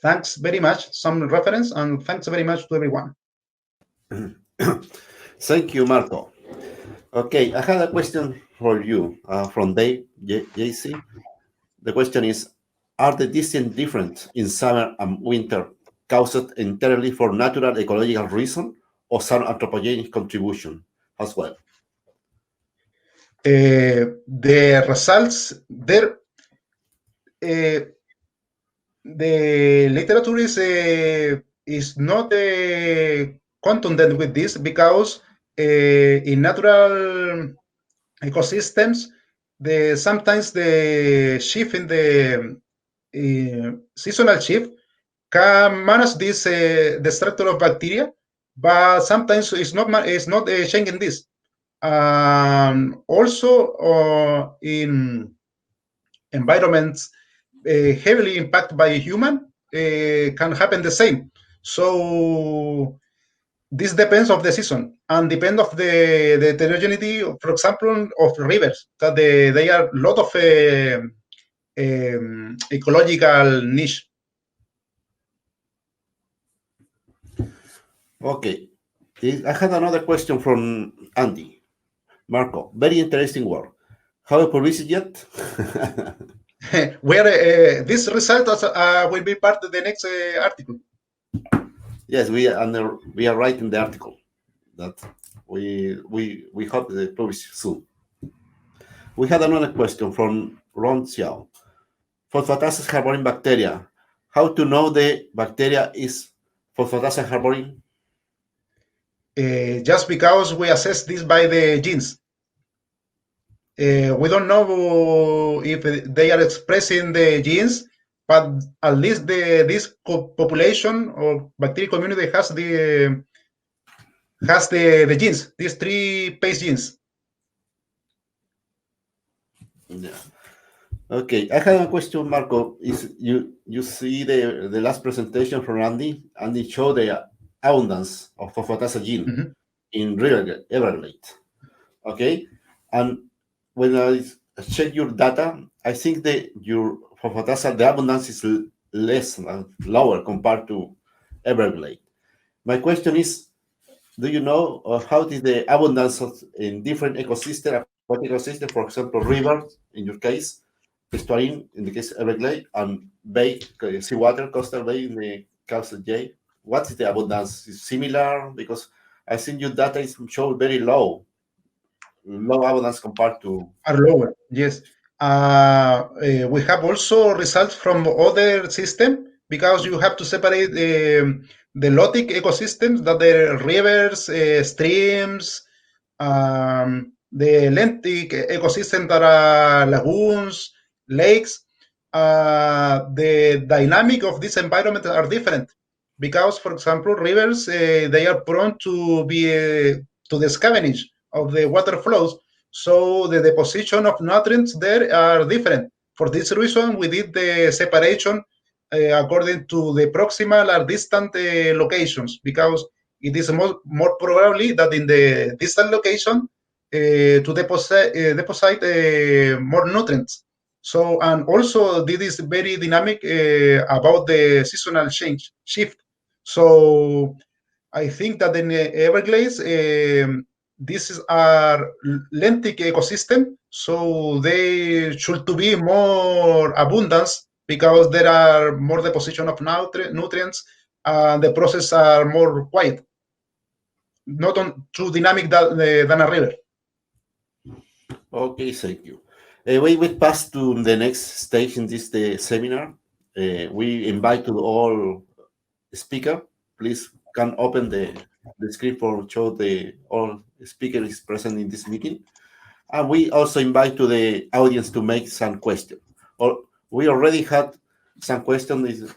Thanks very much, some reference, and thanks very much to everyone. Thank you, Marco. Okay, I had a question for you from Dave, JC. The question is, are the distinct difference in summer and winter caused entirely for natural ecological reason or some anthropogenic contribution as well? The results there, the literature is not contundent with this because in natural ecosystems, sometimes the shift in the seasonal shift can manage this the structure of bacteria, but sometimes it's not changing this. Also, in environments heavily impacted by human, can happen the same. So this depends of the season and depend of the heterogeneity, for example, of rivers, that they are a lot of ecological niche. Okay, I had another question from Andy. Marco, very interesting work. Have you published it yet? Where this result will be part of the next article. Yes, we are writing the article that we hope to publish soon. We had another question from Ron Xiao. Phosphatase harboring bacteria. How to know the bacteria is phosphatase harboring? Just because we assess this by the genes. We don't know if they are expressing the genes, but at least this population or bacterial community has the genes, these 3 PACE genes. Yeah. Okay, I have a question, Marco. Is you see the last presentation from Andy? Andy showed the abundance of phosphatase gene in Everglades. Okay, and when I check your data, I think that your phosphatase, the abundance is lower compared to Everglades. My question is, do you know how is the abundance in different ecosystems, aquatic ecosystems, for example, rivers, in your case, estuarine, in the case of Everglades, and bay, seawater, coastal bay in the Castle J? What is the abundance? Is similar? Because I think your data is shown very low abundance compared to... Are lower, yes. We have also results from other systems because you have to separate the lotic ecosystems, that the rivers, streams, the lentic ecosystem that are lagoons, lakes. The dynamic of this environment are different because, for example, rivers, they are prone to be to the scavenging of the water flows. So the deposition of nutrients there are different. For this reason, we did the separation according to the proximal or distant locations, because it is more probably that in the distant location to deposit more nutrients. So, and also this is very dynamic about the seasonal shift. So I think that in Everglades, this is a lentic ecosystem, so they should to be more abundance because there are more deposition of nutrients and the process are more quiet, not too dynamic than a river. Okay, thank you. We will pass to the next stage in this seminar. We invite to all speaker. Please can open the screen for show the all speakers present in this meeting. And we also invite to the audience to make some questions. Or we already had some questions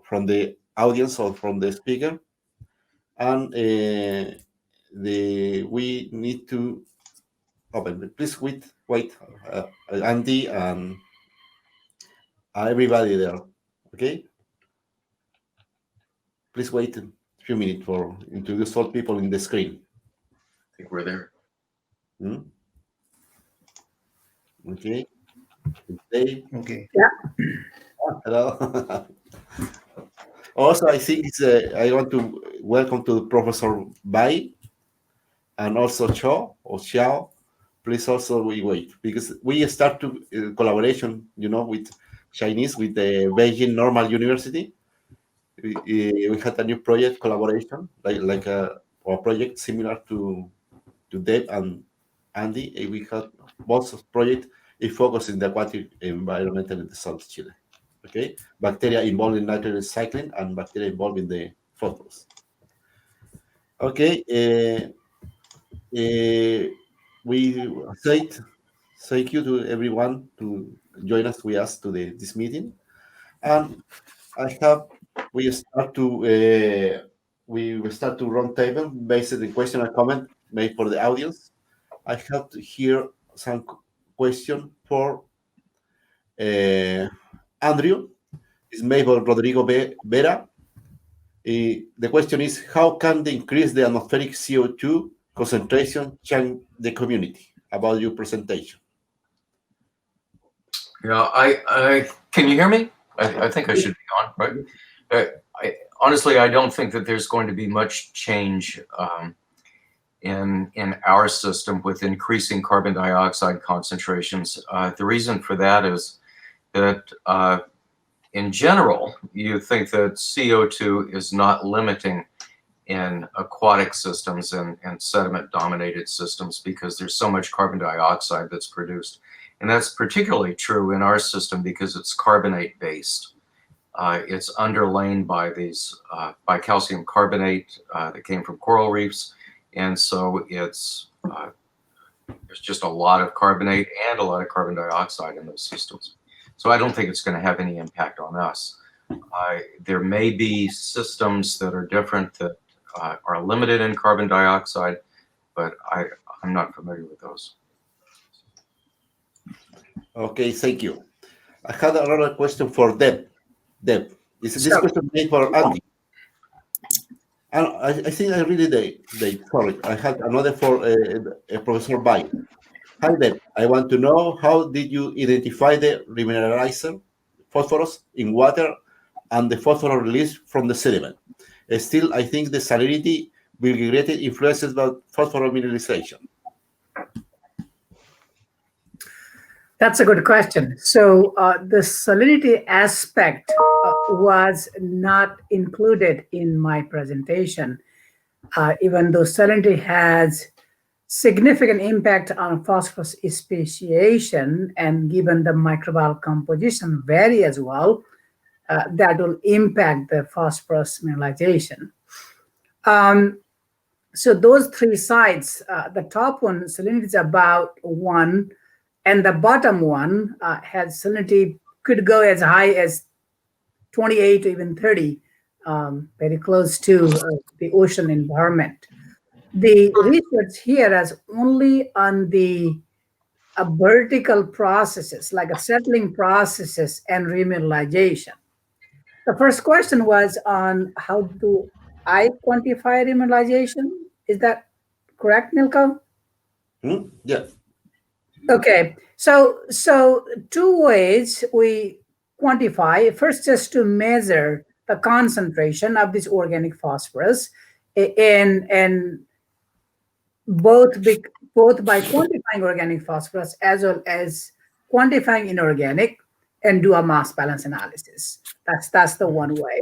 from the audience or from the speaker, and we need to open. Please wait, Andy and everybody there. Okay. Please wait a few minutes for introduce all people in the screen. I think we're there. Okay. Okay. Yeah. Hello. Also, I think I want to welcome to Professor Bai and also Cho or Xiao. Please also we wait because we start to collaboration, with Chinese with the Beijing Normal University. We had a new project collaboration, like a project similar to Deb and Andy. We had both project. It focuses in the aquatic environment in the South Chile. Okay, bacteria involved in nitrogen recycling and bacteria involved in the phosphorus. Okay, we said thank you to everyone to join us with us to this meeting, and we will start to run table based on the question and comment made for the audience. I have to hear some question for Andrew. It's made by Rodrigo Vera. The question is, how can they increase the atmospheric CO2 concentration change the community? About your presentation. Yeah, I can you hear me? I think I should be on, right? Honestly, I don't think that there's going to be much change in our system with increasing carbon dioxide concentrations. The reason for that is that in general, you think that CO2 is not limiting in aquatic systems and sediment-dominated systems because there's so much carbon dioxide that's produced. And that's particularly true in our system because it's carbonate-based. It's underlain by by calcium carbonate that came from coral reefs. And so there's just a lot of carbonate and a lot of carbon dioxide in those systems. So I don't think it's going to have any impact on us. There may be systems that are different that are limited in carbon dioxide, but I'm not familiar with those. Okay, thank you. I had another question for Deb. Deb, this question made for Andy. And I think I really sorry. I had another for Professor Bai. Hi Deb, I want to know how did you identify the remineralizer phosphorus in water and the phosphorus released from the sediment? Still, I think the salinity will be greatly influenced by phosphorus mineralization. That's a good question. So the salinity aspect was not included in my presentation, even though salinity has significant impact on phosphorus speciation, and given the microbial composition vary as well, that will impact the phosphorus mineralization. So those three sites, the top one, salinity is about 1, and the bottom one has salinity could go as high as 28 or even 30, very close to the ocean environment. The research here is only on the vertical processes, like settling processes and remineralization. The first question was on how do I quantify remineralization? Is that correct, Nilko? Yeah. Okay, so two ways we quantify. First, just to measure the concentration of this organic phosphorus, and both by quantifying organic phosphorus as well as quantifying inorganic, and do a mass balance analysis. That's the one way.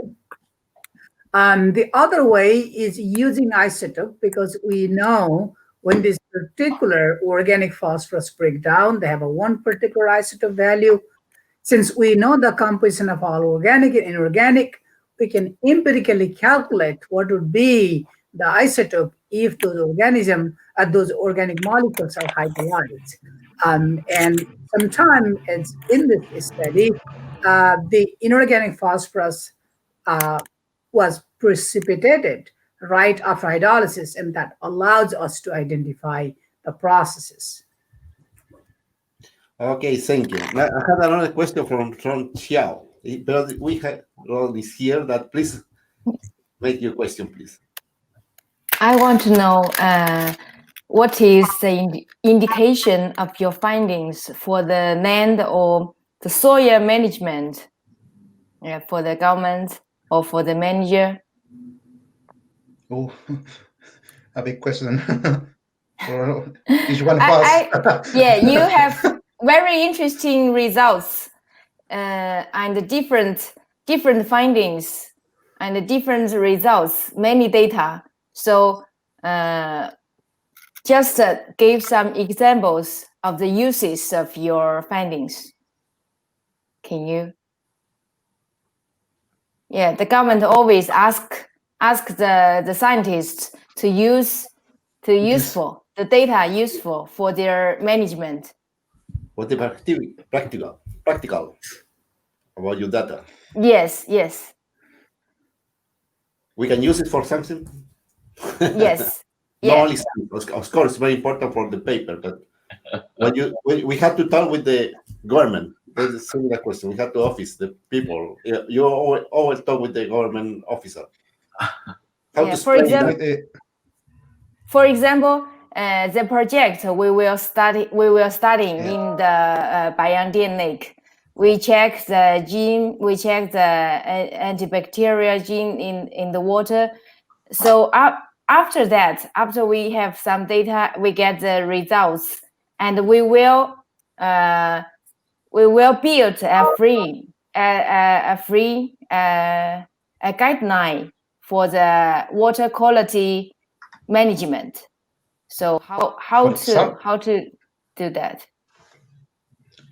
The other way is using isotope, because we know when this particular organic phosphorus break down, they have a one particular isotope value. Since we know the composition of all organic and inorganic, we can empirically calculate what would be the isotope if those those organic molecules are hydrolyzed. And sometime it's in this study, the inorganic phosphorus was precipitated right after hydrolysis, and that allows us to identify the processes. Okay, thank you. Now, I have another question from Xiao. But we have all this here. That please make your question, please. I want to know what is the indication of your findings for the land or the soil management for the government or for the manager? Oh, a big question for each one of us. Yeah, you have very interesting results and different findings and different results, many data. So just give some examples of the uses of your findings. Can you? Yeah, the government always ask the scientists to use useful the data useful for their management. What the practical about your data? Yes. We can use it for something. Yes. Not only of course, it's very important for the paper, but we have to talk with the government. That's a similar question. We have to office the people. You always talk with the government officer. How to for example, the project we will study in the Bayandian Lake. We check the gene, we check the antibacterial gene in the water. So after that, after we have some data, we get the results, and we will build a guideline for the water quality management. So how to do that?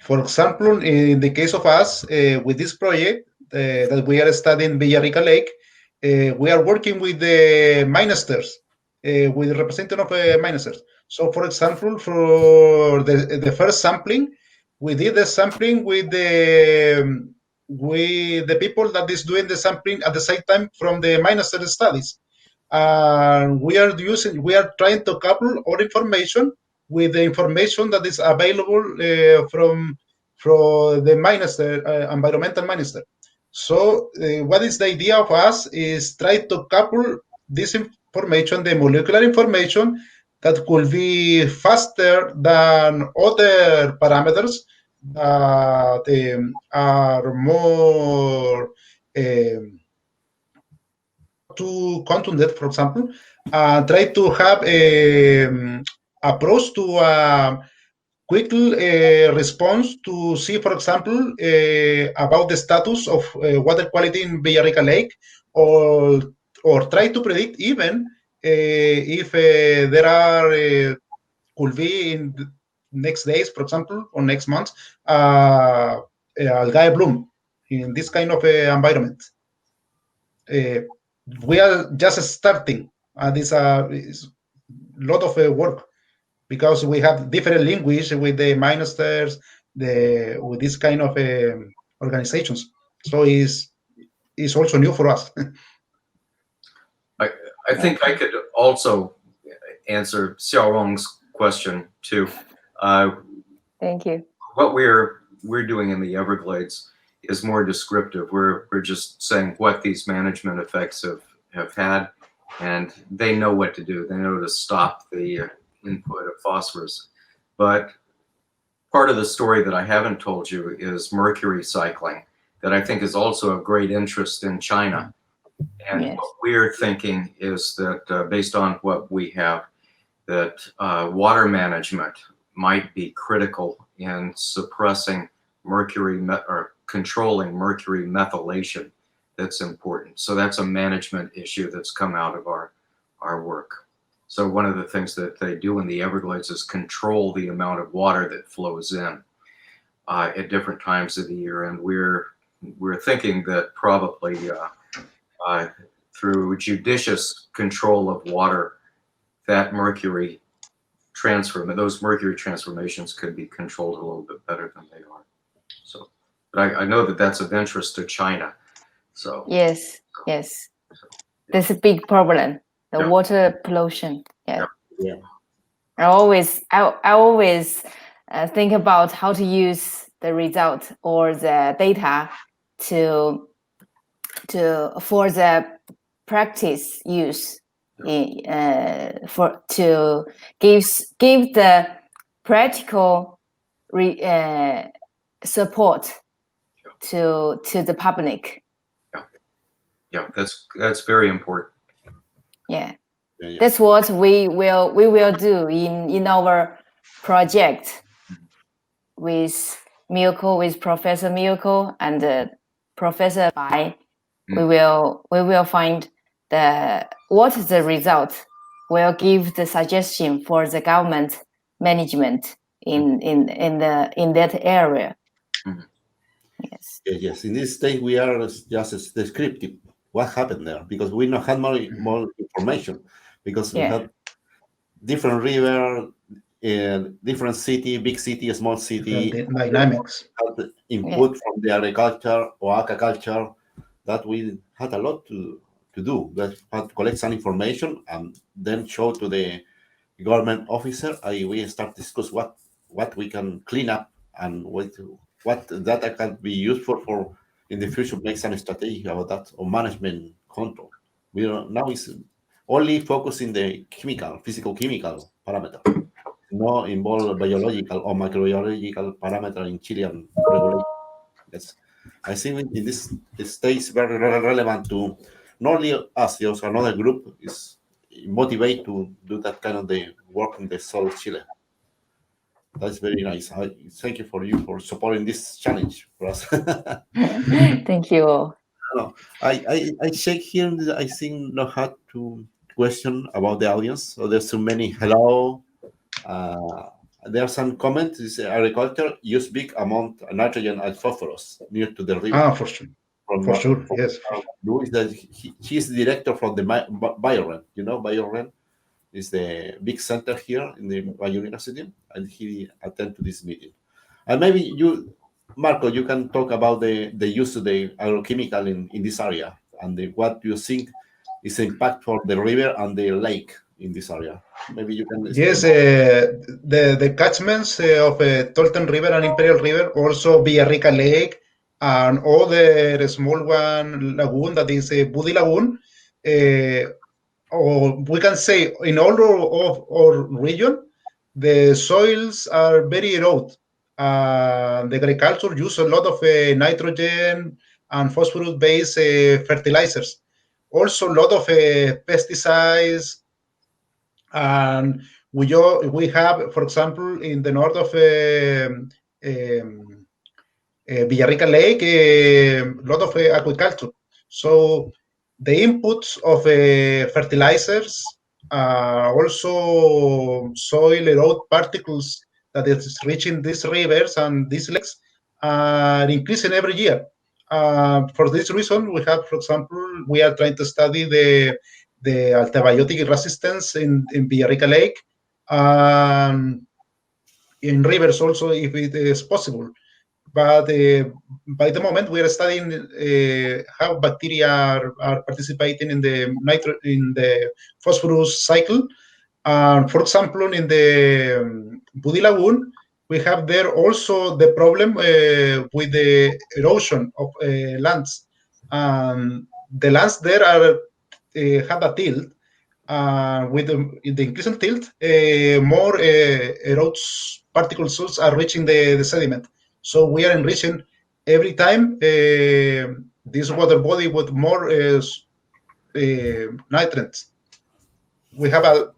For example, in the case of us, with this project that we are studying Villarrica Lake, we are working with the ministers, with the representative of ministers. So, for example, for the first sampling, we did the sampling with the people that is doing the sampling at the same time from the minister studies. We are trying to couple all information with the information that is available from the minister, environmental minister. So what is the idea of us is try to couple this information, the molecular information, that could be faster than other parameters that are more to contundent, for example, try to have a approach to quick response to see, for example, about the status of water quality in Villarrica Lake, or try to predict even if there are could be in the next days, for example, or next month, algae bloom in this kind of environment. We are just starting. This is a lot of work, because we have different language with the ministers, with this kind of organizations. So it's also new for us. I think I could also answer Xiaorong's question too. Thank you. What we're doing in the Everglades is more descriptive. We're just saying what these management effects have had, and they know what to do. They know to stop the input of phosphorus. But part of the story that I haven't told you is mercury cycling, that I think is also of great interest in China. And Yes. what we're thinking is that based on what we have, that water management might be critical in suppressing mercury or controlling mercury methylation. That's important. So that's a management issue that's come out of our work. So one of the things that they do in the Everglades is control the amount of water that flows in at different times of the year. And we're thinking that probably through judicious control of water, that mercury those mercury transformations could be controlled a little bit better than they are. So, but I know that that's of interest to China. So Yes, that's a big problem. The Yeah. water pollution. Yeah. Yeah. I always think about how to use the result or the data for the practice use to give the practical support to the public. Yeah, that's very important. Yeah. Yeah. That's what we will do in our project with Miyoko, with Professor Miyoko and Professor Bai. We will find what is the result. We'll give the suggestion for the government management in that area. Yes. Yes. In this stage, we are just descriptive. What happened there? Because we don't have more information. Because we have different river, different city, big city, small city. Dynamics. Input from the agriculture or aquaculture. That we had a lot to do. That had to collect some information and then show to the government officer. We start to discuss what we can clean up and what data can be useful for in the future. Make some strategy about that or management control. We are now is only focus in the physical chemical parameter, no involve biological or microbiological parameter in Chilean regulation. Yes. I think in this stage is very relevant to not only us, also another group is motivated to do that kind of the work in the South Chile. That's very nice. Thank you for supporting this challenge for us. Thank you. I check here. I think not hard to question about the audience. So there's so many. Hello. There are some comments. This agriculture use big amount of nitrogen and phosphorus near to the river. For sure. Yes. Luis, that he is the director from the BioRen. You know, BioRen is the big center here in the University, and he attended to this meeting. And maybe you, Marco, you can talk about the use of the agrochemical in this area and what you think is the impact for the river and the lake in this area. Maybe you can. Yes, the catchments of Tolten River and Imperial River, also Villarrica Lake, and other small one lagoon that is Budi Lagoon, or we can say in all of our region, the soils are very erode. The agriculture use a lot of nitrogen and phosphorus-based fertilizers. Also, a lot of pesticides. And we have, for example, in the north of Villarrica Lake, a lot of agriculture. So the inputs of fertilizers, also soil erode particles that is reaching these rivers and these lakes are increasing every year. For this reason, we have, for example, we are trying to study the antibiotic resistance in Villarrica Lake, in rivers also, if it is possible. But by the moment, we are studying how bacteria are participating in the phosphorus cycle. For example, in the Budi Lagoon, we have there also the problem with the erosion of lands. The lands there are have a tilt. With the increasing tilt, more erodes particle salts are reaching the sediment. So we are enriching every time this water body with more nitrates. We have a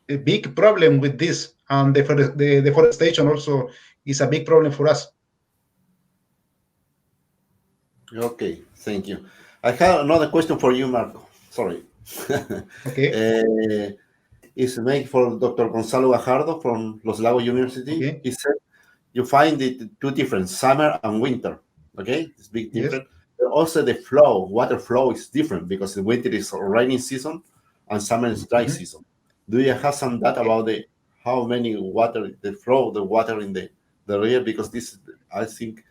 big problem with this, and the deforestation also is a big problem for us. Okay, thank you. I have another question for you, Marco. Sorry. Okay. It's made for Dr. Gonzalo Gajardo from Los Lagos University. Okay. He said you find it two different, summer and winter. Okay, it's big different. Yes. But also the flow, water flow is different because the winter is rainy season and summer is dry season. Do you have some data about the how many water the flow the water in the river? Because this I think,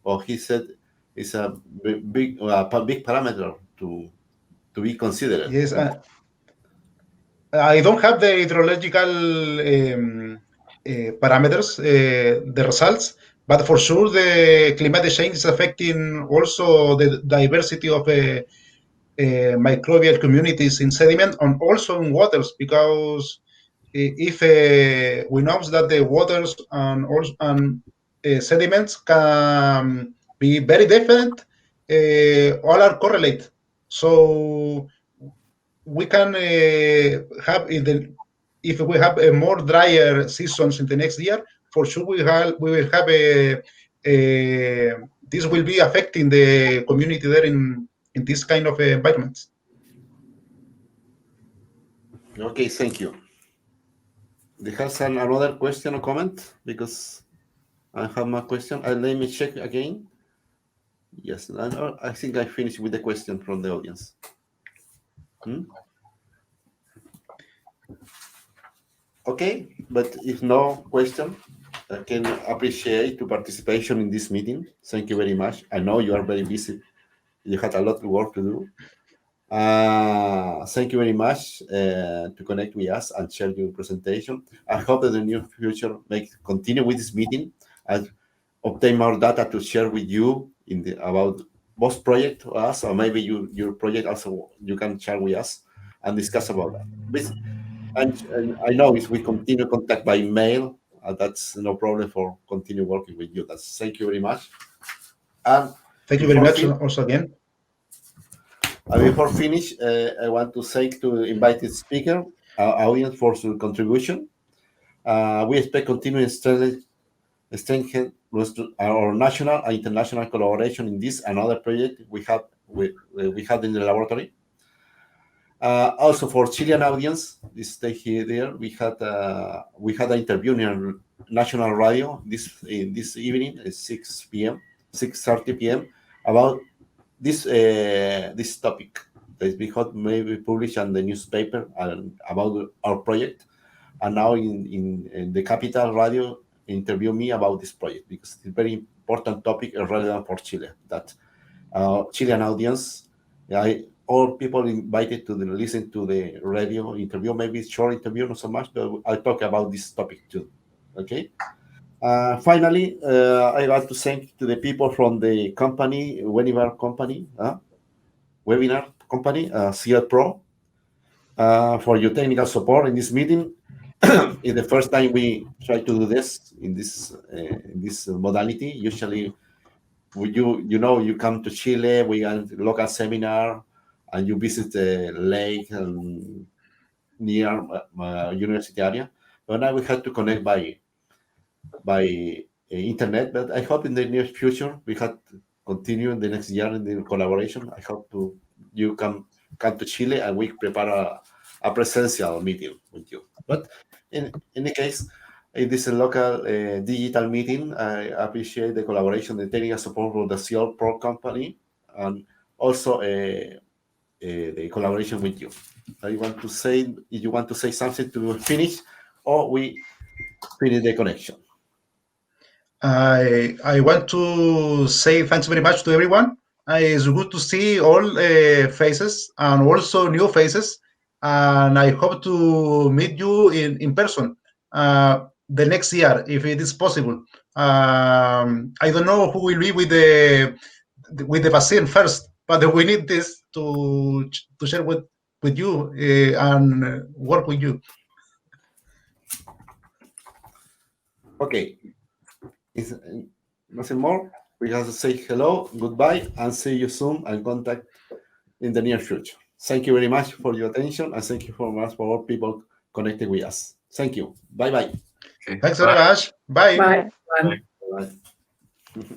or he said, is a big parameter to be considered. Yes. I don't have the hydrological parameters, the results, but for sure the climate change is affecting also the diversity of microbial communities in sediment and also in waters, because if we know that the waters and also sediments can be very different, all are correlate. So we can have if we have a more drier seasons in the next year, for sure we will have this will be affecting the community there in this kind of environments. Okay, thank you. Do you have another question or comment? Because I have my question. Let me check again. Yes, I think I finished with the question from the audience. Okay, but if no question, I can appreciate your participation in this meeting. Thank you very much. I know you are very busy. You had a lot of work to do. Thank you very much to connect with us and share your presentation. I hope that in the near future may continue with this meeting and obtain more data to share with you about both project to us, or maybe your project also you can share with us and discuss about that. And I know if we continue contact by mail, that's no problem for continue working with you. Thank you very much. And thank you very much also again. Before finish, I want to thank to invited speaker, our audience for your contribution. We expect continuing strengthen our national and international collaboration in this and other project we had in the laboratory. Also for Chilean audience, this stay here there. We had an interview in national radio this evening at 6:30 p.m. about this topic that we had maybe published on the newspaper about our project, and now in the Capital Radio interview me about this project because it's a very important topic and relevant for Chile. That Chilean audience, all people invited to listen to the radio interview, maybe short interview, not so much, but I'll talk about this topic too. Okay. Finally, I want to thank to the people from the company, webinar company, CL Pro, for your technical support in this meeting. It's the first time we try to do this in this modality. Usually, you come to Chile, we have a local seminar, and you visit the lake near university area. But now we have to connect by internet. But I hope in the near future we have to continue in the next year in the collaboration. I hope you come to Chile and we prepare a presential meeting with you. But in any case, in this local digital meeting, I appreciate the collaboration, the technical support from the CL Pro company, and also the collaboration with you. I want to say, if you want to say something to finish, or we finish the connection. I want to say thanks very much to everyone. It's good to see all faces and also new faces, and I hope to meet you in person. the next year, if it is possible. I don't know who will be with the vaccine first, but we need this to share with you and work with you. Okay. Is nothing more? We have to say hello, goodbye, and see you soon and contact in the near future. Thank you very much for your attention, and thank you for all people connected with us. Thank you. Bye-bye. Okay, Thanks bye. very much. Bye. Bye. Bye. Bye.